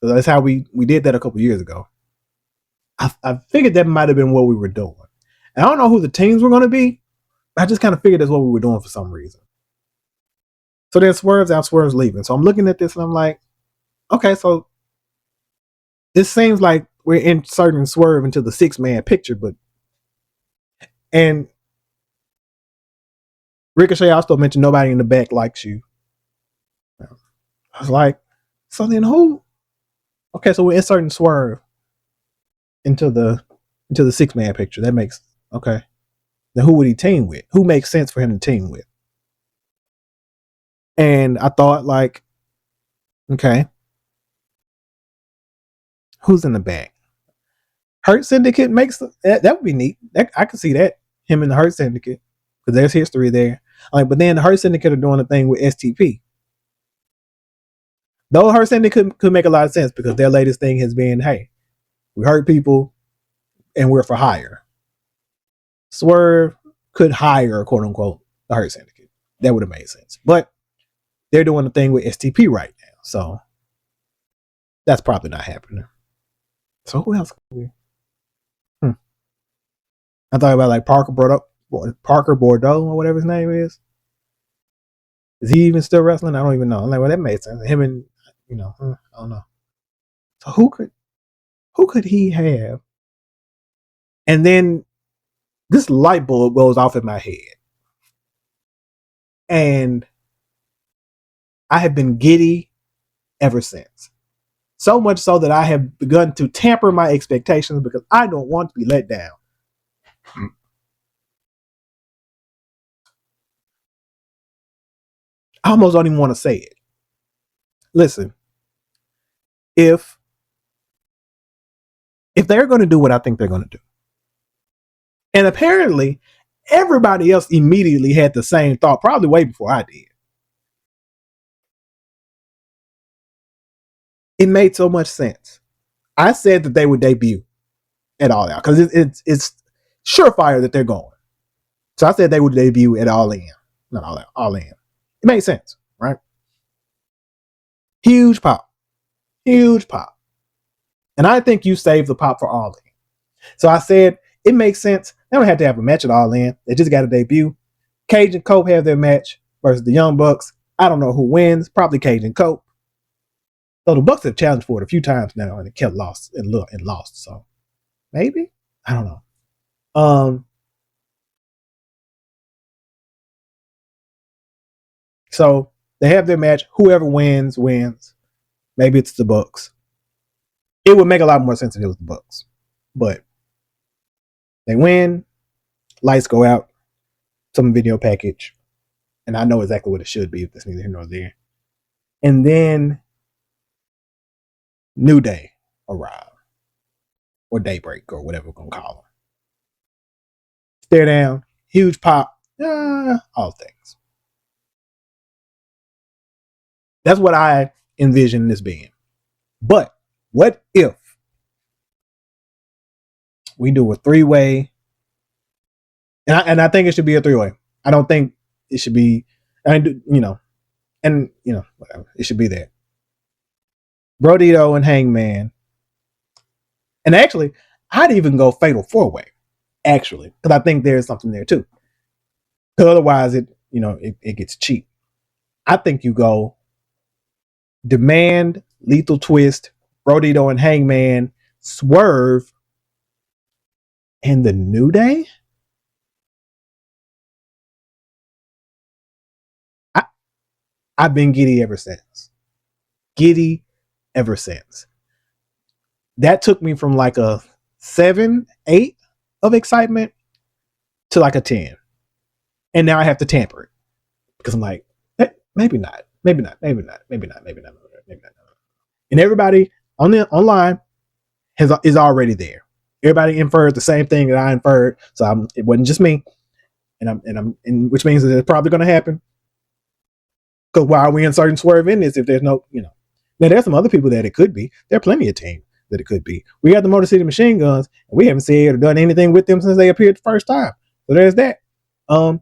So that's how we did that a couple years ago. I figured that might have been what we were doing. And I don't know who the teams were going to be. I just kind of figured that's what we were doing for some reason. So then Swerve's leaving. So I'm looking at this and I'm like, okay, so this seems like we're inserting Swerve into the 6-man picture, and Ricochet also mentioned nobody in the back likes you. I was like, so then who? Okay, so we're inserting Swerve into the 6-man picture. That makes okay. Then who would he team with? Who makes sense for him to team with? And I thought like, okay, who's in the back? Hurt Syndicate makes that would be neat. I could see that, him in the Hurt Syndicate, because there's history there. Like, but then the Hurt Syndicate are doing a thing with STP. Though Hurt Syndicate could make a lot of sense because their latest thing has been, hey, we hurt people and we're for hire. Swerve could hire, quote unquote, the Hurt Syndicate. That would have made sense. But they're doing the thing with STP right now. So that's probably not happening. So who else? I thought about like Parker Bordeaux or whatever his name is. Is he even still wrestling? I don't even know. I'm like, well, that made sense. Him and I don't know. So who could he have? And then this light bulb goes off in my head, and I have been giddy ever since. So much so that I have begun to tamper my expectations because I don't want to be let down. I almost don't even want to say it. Listen, if they're going to do what I think they're going to do, and apparently everybody else immediately had the same thought, probably way before I did. It made so much sense. I said that they would debut at All Out because it's surefire that they're going. So I said they would debut at All In, not All Out, All In. It made sense, right? Huge pop, huge pop, and I think you saved the pop for All In. So I said it makes sense. They don't have to have a match at All In. They just got to debut. Cage and Cope have their match versus the Young Bucks. I don't know who wins. Probably Cage and Cope. So the Bucks have challenged for it a few times now, and it kept lost and lost. So maybe, I don't know. So they have their match. Whoever wins wins. Maybe it's the Bucks. It would make a lot more sense if it was the Bucks, but they win. Lights go out. Some video package, and I know exactly what it should be if there's neither here nor there. And then New Day arrive, or Daybreak, or whatever we're gonna call them. Stare down, huge pop, all things. That's what I envision this being. But what if we do a 3-way? And I think it should be a 3-way. I don't think it should be, whatever. It should be that. Brodito and Hangman. And actually, I'd even go Fatal 4-way, actually, because I think there's something there too. Because otherwise, it gets cheap. I think you go Demand, Lethal Twist, Brodito and Hangman, Swerve, and the New Day. I've been giddy ever since. That took me from like a 7, 8 of excitement to like a 10. And now I have to tamper it because I'm like, maybe not. And everybody online is already there. Everybody inferred the same thing that I inferred. So it wasn't just me. And which means that it's probably going to happen. Because why are we inserting Swerve in this if there's no, Now there's some other people that it could be. There are plenty of teams that it could be. We got the Motor City Machine Guns, and we haven't said or done anything with them since they appeared the first time. So there's that. I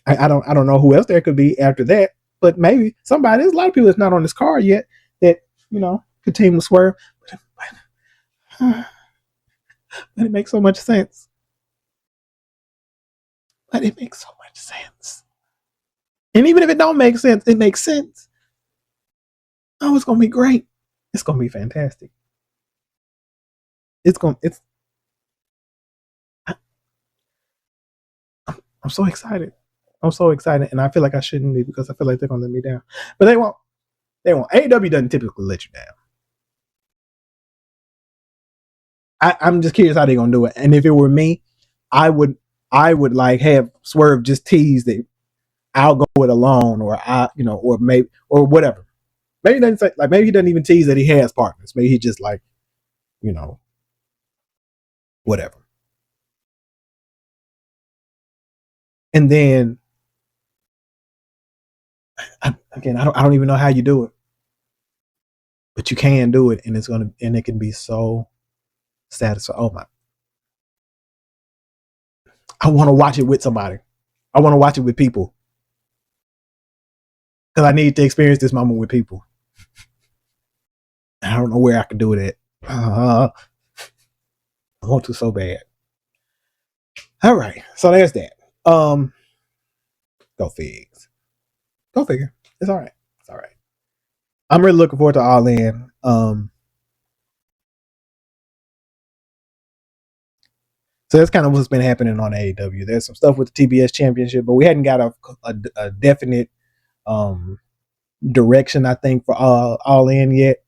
don't know who else there could be after that, but maybe somebody. There's a lot of people that's not on this card yet that could team with Swerve. But it makes so much sense. And even if it don't make sense, it makes sense. Oh, it's gonna be great. It's gonna be fantastic. I'm so excited. And I feel like I shouldn't be because I feel like they're gonna let me down. But they won't. AEW doesn't typically let you down. I'm just curious how they're gonna do it. And if it were me, I would like have Swerve just tease that I'll go it alone, or or maybe, or whatever. Maybe he doesn't say, like, maybe he doesn't even tease that he has partners. Maybe he just like, whatever. And then I don't even know how you do it, but you can do it, and it can be so satisfying. Oh my! I want to watch it with somebody. I want to watch it with people because I need to experience this moment with people. I don't know where I can do it at. I want to so bad. All right, so there's that. Go figs. Go figure. It's all right. I'm really looking forward to All In. So that's kind of what's been happening on AEW. There's some stuff with the TBS Championship, but we hadn't got a definite direction, I think, for All In yet.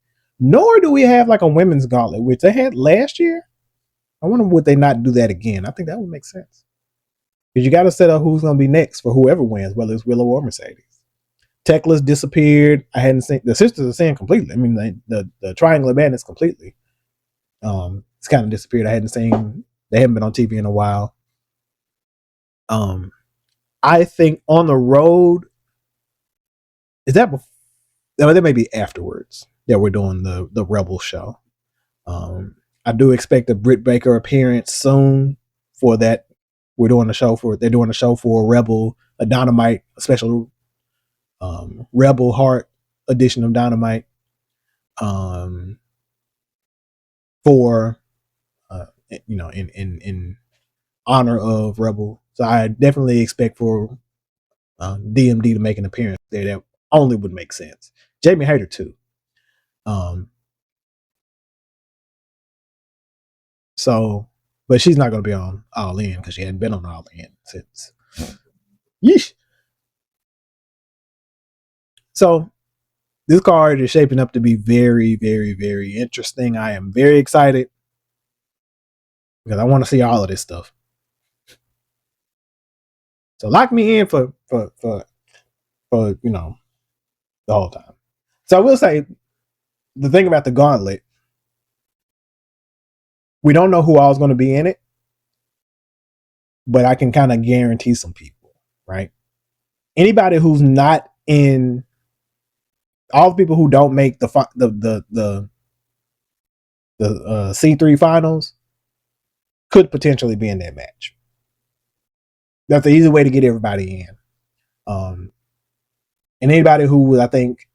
Nor do we have like a women's gauntlet, which they had last year. I wonder would they not do that again. I think that would make sense. Because you got to set up who's going to be next for whoever wins, whether it's Willow or Mercedes. Teclis disappeared. I hadn't seen the Sisters of Sin completely. I mean, the Triangle of Madness completely. It's kind of disappeared. I hadn't seen. They haven't been on TV in a while. I think On the Road is that. That may be afterwards that we're doing the Rebel show. I do expect a Britt Baker appearance soon for that. They're doing a show for Rebel, a Dynamite, a special Rebel Heart edition of Dynamite. For in honor of Rebel. So I definitely expect for DMD to make an appearance there. That only would make sense. Jamie Hayter too. So, but she's not going to be on All In because she hadn't been on All In since. Yeesh. So this card is shaping up to be very, very, very interesting. I am very excited because I want to see all of this stuff. So lock me in for the whole time. So I will say the thing about the gauntlet, we don't know who all is going to be in it, but I can kind of guarantee some people, right? Anybody who's not in, all the people who don't make the C3 finals could potentially be in that match. That's the easy way to get everybody in. And anybody who I think,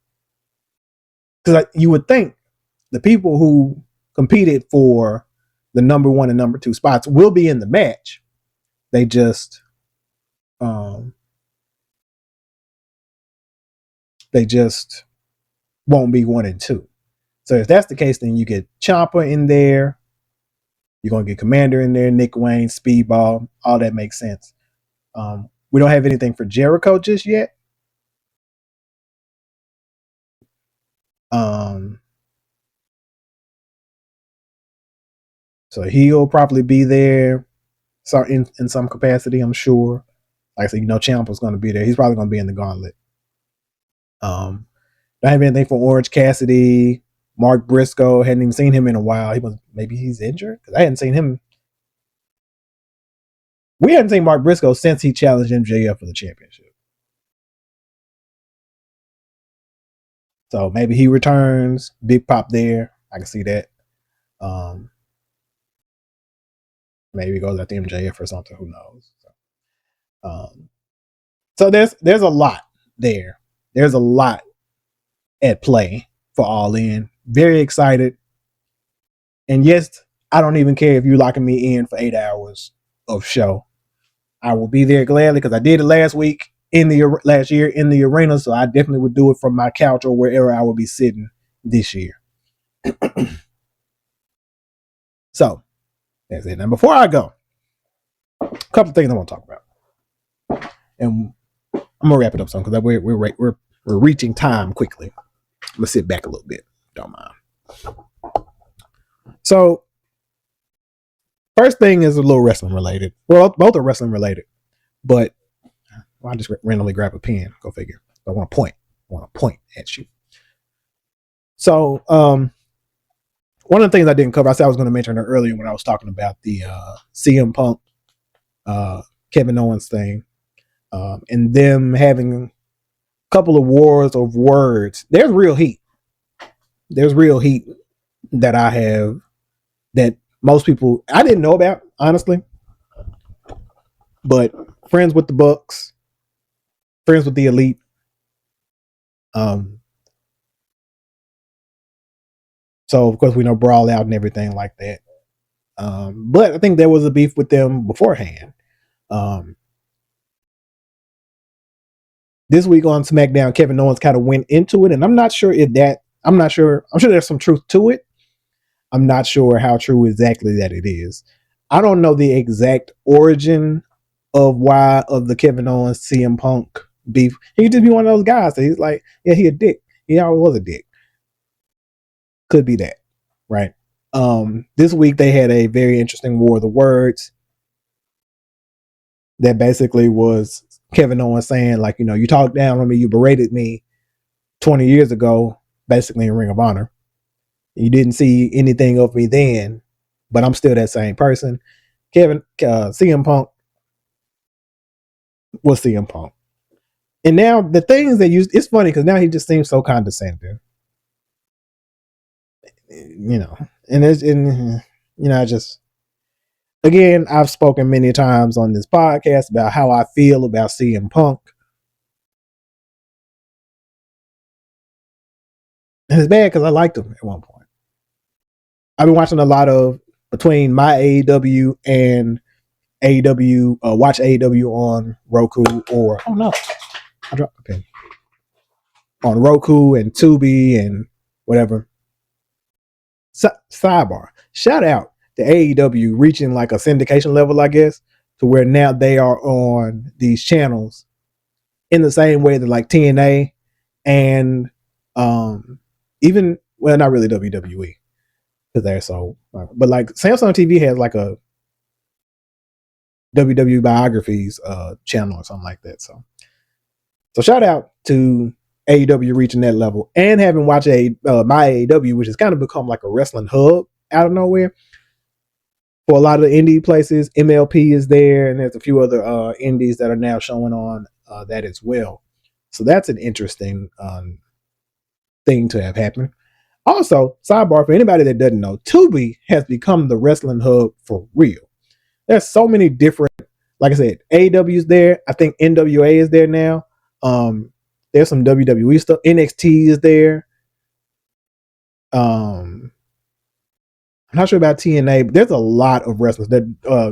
because you would think the people who competed for the number 1 and number 2 spots will be in the match. They just won't be 1 and 2. So if that's the case, then you get Ciampa in there. You're going to get Commander in there, Nick Wayne, Speedball. All that makes sense. We don't have anything for Jericho just yet. So he'll probably be there in some capacity, I'm sure. Like I said, Ciampa's going to be there. He's probably going to be in the gauntlet. Don't have anything for Orange Cassidy. Mark Briscoe, hadn't even seen him in a while. Maybe he's injured because I hadn't seen him. We hadn't seen Mark Briscoe since he challenged MJF for the championship. So maybe he returns. Big pop there. I can see that. Maybe he goes after MJF or something. Who knows? So there's a lot there. There's a lot at play for All In. Very excited. And yes, I don't even care if you're locking me in for 8 hours of show. I will be there gladly because I did it last year in the arena. So I definitely would do it from my couch or wherever I will be sitting this year. So that's it. Now before I go, a couple of things I want to talk about, and I'm gonna wrap it up some because we're reaching time quickly. I'm gonna sit back a little bit. Don't mind. So first thing is a little wrestling related. Well, both are wrestling related, but I just randomly grab a pen. Go figure. I want to point at you. So one of the things I didn't cover, I said I was going to mention it earlier when I was talking about the CM Punk, Kevin Owens thing, and them having a couple of wars of words. There's real heat. There's real heat that I have that most people I didn't know about, honestly. But friends with the Bucks, friends with the Elite, so of course we know Brawl Out and everything like that. But I think there was a beef with them beforehand. This week on SmackDown, Kevin Owens kind of went into it, and I'm sure there's some truth to it. I'm not sure how true exactly that it is. I don't know the exact origin of the Kevin Owens CM Punk beef. He could just be one of those guys that he's like, yeah, he a dick. He always was a dick. Could be that, right? This week they had a very interesting war of the words that basically was Kevin Owens saying, like, you talked down on me, you berated me 20 years ago, basically in Ring of Honor. You didn't see anything of me then, but I'm still that same person. CM Punk was CM Punk. And now the things that it's funny because now he just seems so condescending. I just, again, I've spoken many times on this podcast about how I feel about CM Punk. And it's bad because I liked him at one point. I've been watching a lot of between my AEW and AEW, watch AEW on Roku or, oh no, I dropped the pen. On Roku and Tubi and whatever. Sidebar. Shout out to AEW reaching like a syndication level, I guess, to where now they are on these channels in the same way that like TNA and even, well, not really WWE because they're so, but like Samsung TV has like a WWE biographies channel or something like that. So shout out to AEW reaching that level and having watched my AEW, which has kind of become like a wrestling hub out of nowhere for a lot of the indie places. MLP is there, and there's a few other indies that are now showing on that as well. So that's an interesting thing to have happened. Also, sidebar for anybody that doesn't know, Tubi has become the wrestling hub for real. There's so many different, like I said, AEW's there. I think NWA is there now. There's some WWE stuff. NXT is there. I'm not sure about TNA, but there's a lot of wrestlers that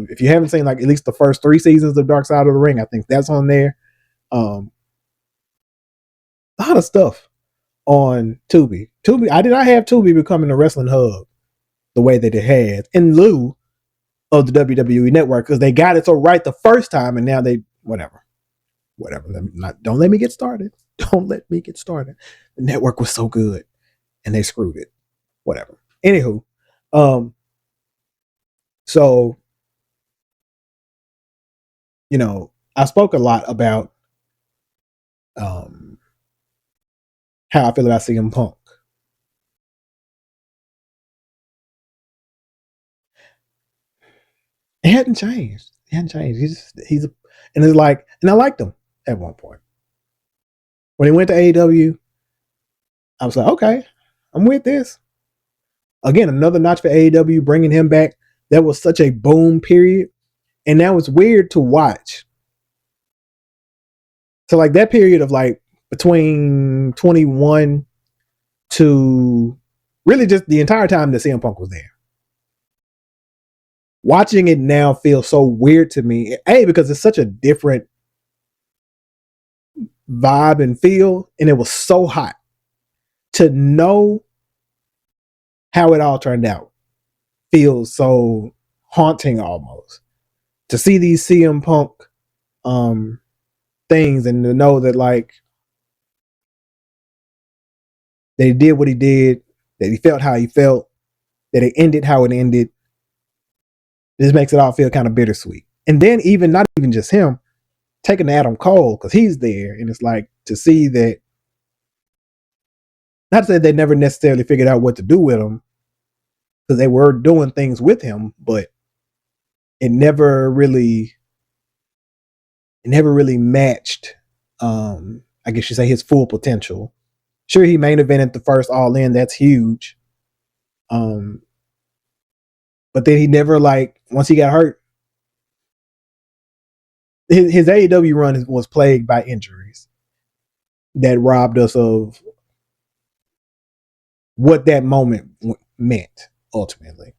if you haven't seen like at least the first 3 seasons of Dark Side of the Ring, I think that's on there. A lot of stuff on Tubi. I did not have Tubi becoming a wrestling hub the way that it has in lieu of the WWE network because they got it so right the first time and now they whatever. Don't let me get started. Don't let me get started. The network was so good and they screwed it. Whatever. Anywho, so I spoke a lot about how I feel about CM Punk. It hadn't changed. He's and it's like, and I liked him at one point. When he went to AEW, I was like, okay, I'm with this. Again, another notch for AEW, bringing him back. That was such a boom period. And that was weird to watch. So like that period of like between 21 to really just the entire time that CM Punk was there. Watching it now feels so weird to me. A, because it's such a different vibe and feel, and it was so hot. To know how it all turned out feels so haunting almost. To see these CM Punk things and to know that like that he did what he did, that he felt how he felt, that it ended how it ended. This makes it all feel kind of bittersweet. And then even not even just him, taking Adam Cole because he's there, and it's like to see that. Not to say they never necessarily figured out what to do with him because they were doing things with him, but it never really matched. I guess you say his full potential. Sure, he main evented the first All In. That's huge. But then he never once he got hurt, his AEW run was plagued by injuries that robbed us of what that moment meant ultimately.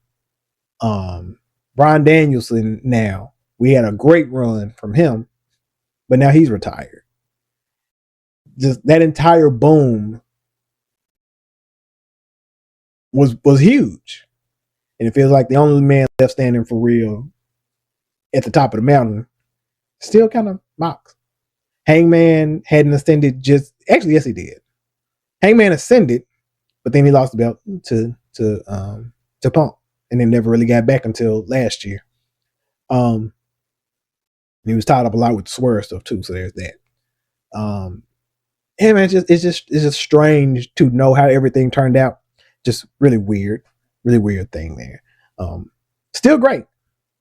Bryan Danielson, now we had a great run from him, but now he's retired. Just that entire boom was huge, and it feels like the only man left standing for real at the top of the mountain still kind of Mox. Hangman hadn't ascended yes he did. Hangman ascended, but then he lost the belt to Punk, and then never really got back until last year. He was tied up a lot with Swerve stuff too, so there's that. Yeah, man, it's just strange to know how everything turned out. Just really weird thing there. Still great.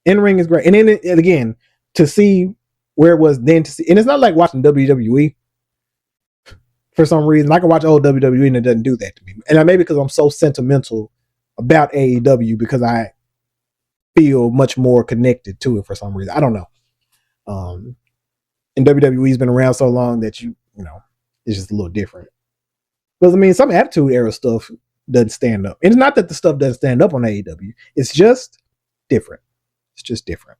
In ring is great, and then again to see where it was then to see, and it's not like watching WWE. For some reason, I can watch old WWE and it doesn't do that to me. And maybe because I'm so sentimental about AEW because I feel much more connected to it for some reason. I don't know. And WWE's been around so long that you know, it's just a little different. Because I mean, some Attitude Era stuff doesn't stand up. And it's not that the stuff doesn't stand up on AEW. It's just different. It's just different.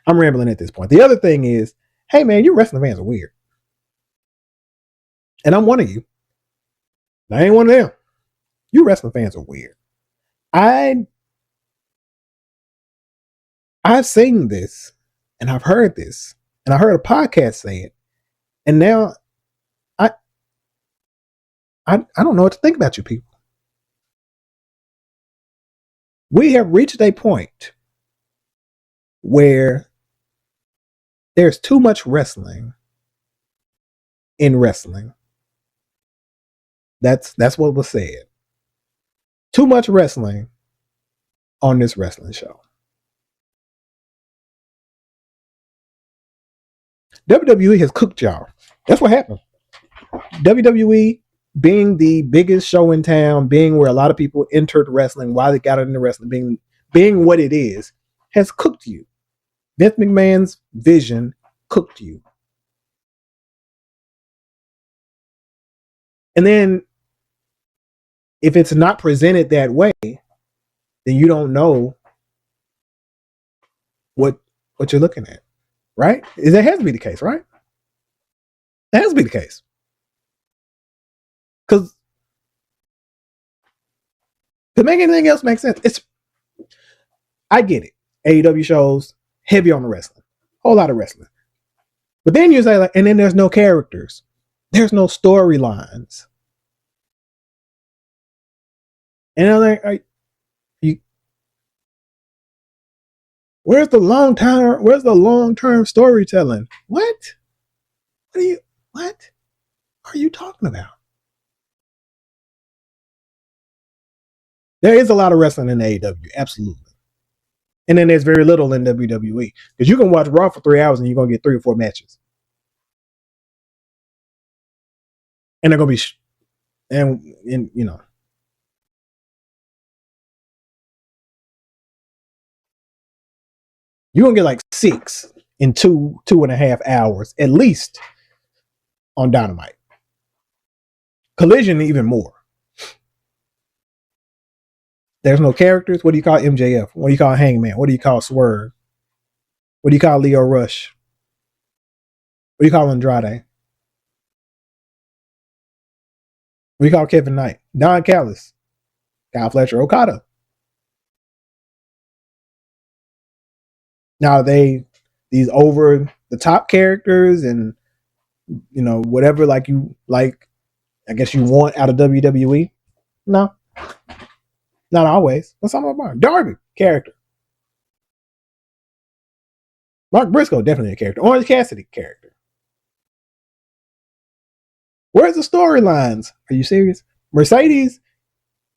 I'm rambling at this point. The other thing is, hey man, you wrestling fans are weird. And I'm one of you. I ain't one of them. You wrestling fans are weird. I've seen this and I've heard this and I heard a podcast say it. And now I don't know what to think about you people. We have reached a point where there's too much wrestling in wrestling. That's what was said. Too much wrestling on this wrestling show. WWE has cooked y'all. That's what happened. WWE being the biggest show in town, being where a lot of people entered wrestling, why they got into wrestling, being what it is, has cooked you. Vince McMahon's vision cooked you. And then if it's not presented that way, then you don't know what you're looking at, right? That has to be the case, right? That has to be the case. Because to make anything else make sense, I get it. AEW shows heavy on the wrestling, whole lot of wrestling. But then you say like, and then there's no characters, there's no storylines. And I'm like, where's the long term storytelling? What are you talking about? There is a lot of wrestling in AEW, absolutely. And then there's very little in WWE. Because you can watch Raw for 3 hours and you're going to get 3 or 4 matches. And they're going to be, and you know. You're going to get like 6 in 2.5 hours, at least on Dynamite. Collision, even more. There's no characters. What do you call MJF? What do you call Hangman? What do you call Swerve? What do you call Leo Rush? What do you call Andrade? What do you call Kevin Knight? Don Callis? Kyle Fletcher? Okada? Now these over the top characters and you know whatever like I guess you want out of WWE? No. Not always. But some of them are. Darby, character. Mark Briscoe, definitely a character. Orange Cassidy, character. Where's the storylines? Are you serious? Mercedes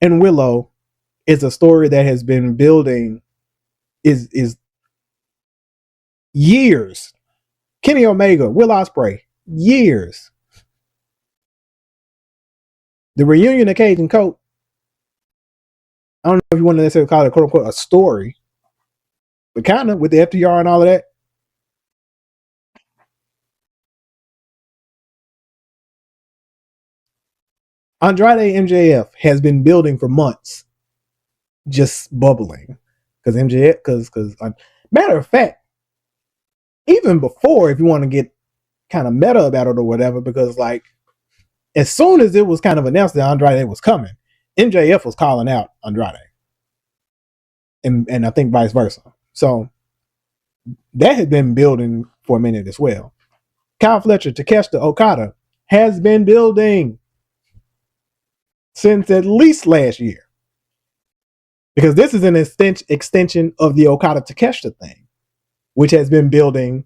and Willow is a story that has been building is years. Kenny Omega, Will Ospreay, years. The reunion of Cage and Colt, I don't know if you want to necessarily call it quote unquote a story, but kind of with the FTR and all of that. Andrade MJF has been building for months, just bubbling. Because MJF, because matter of fact, even before, if you want to get kind of meta about it or whatever, because like as soon as it was kind of announced that Andrade was coming, MJF was calling out Andrade. And I think vice versa. So that had been building for a minute as well. Kyle Fletcher, Takeshita Okada has been building since at least last year. Because this is an extension of the Okada Takeshita thing, which has been building,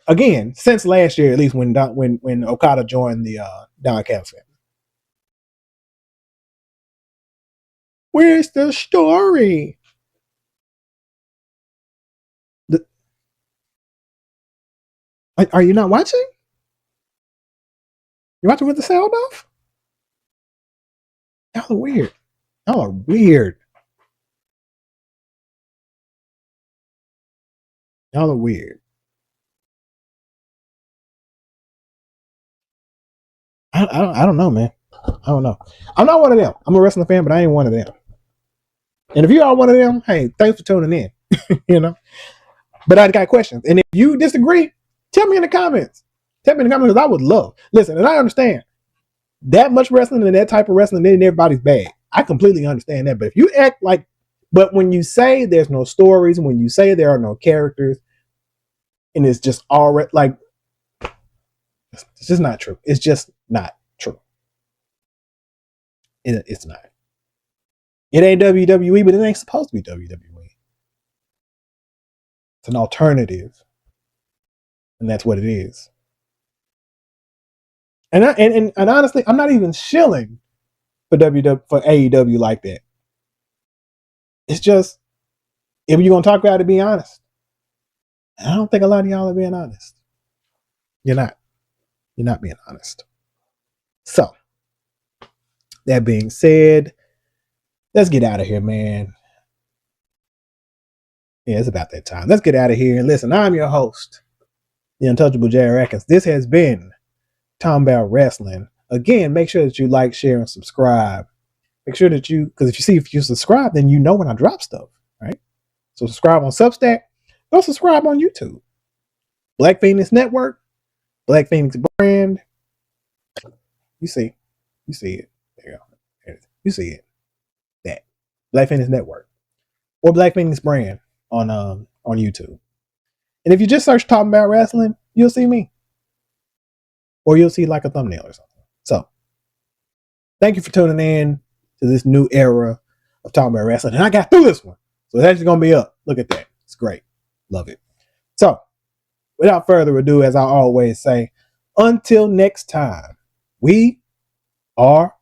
again, since last year, at least when Okada joined the Don Callis family. Where's the story? Are you not watching? You watching with the sound off? Y'all are weird. Y'all are weird. Y'all are weird. I don't know, man. I don't know. I'm not one of them. I'm a wrestling fan, but I ain't one of them. And if you are one of them, hey, thanks for tuning in. You know. But I got questions. And if you disagree, tell me in the comments. Tell me in the comments because I would love. Listen, and I understand that much wrestling and that type of wrestling isn't everybody's bag. I completely understand that. But if you act like, but when you say there's no stories, when you say there are no characters, and it's just all like, it's just not true. It's just not true. It's not. It ain't WWE, but it ain't supposed to be WWE. It's an alternative. And that's what it is. And honestly, I'm not even shilling for AEW like that. It's just, if you're gonna talk about it, be honest. I don't think a lot of y'all are being honest. You're not. You're not being honest. So, that being said, let's get out of here, man. Yeah, it's about that time. Let's get out of here. And listen, I'm your host, the untouchable Jared Atkins. This has been Talmbout Rasslin. Again, make sure that you like, share, and subscribe. Make sure that because if you subscribe, then you know when I drop stuff, right? So subscribe on Substack. Go subscribe on YouTube. Black Phoenix Network, Black Phoenix Brand. You see it. There you go. You see it. That Black Phoenix Network or Black Phoenix Brand on YouTube. And if you just search Talmbout Rasslin, you'll see me, or you'll see like a thumbnail or something. So, thank you for tuning in to this new era of Talmbout Rasslin. And I got through this one, so it's actually gonna be up. Look at that. It's great. Love it. So, without further ado, as I always say, until next time, we are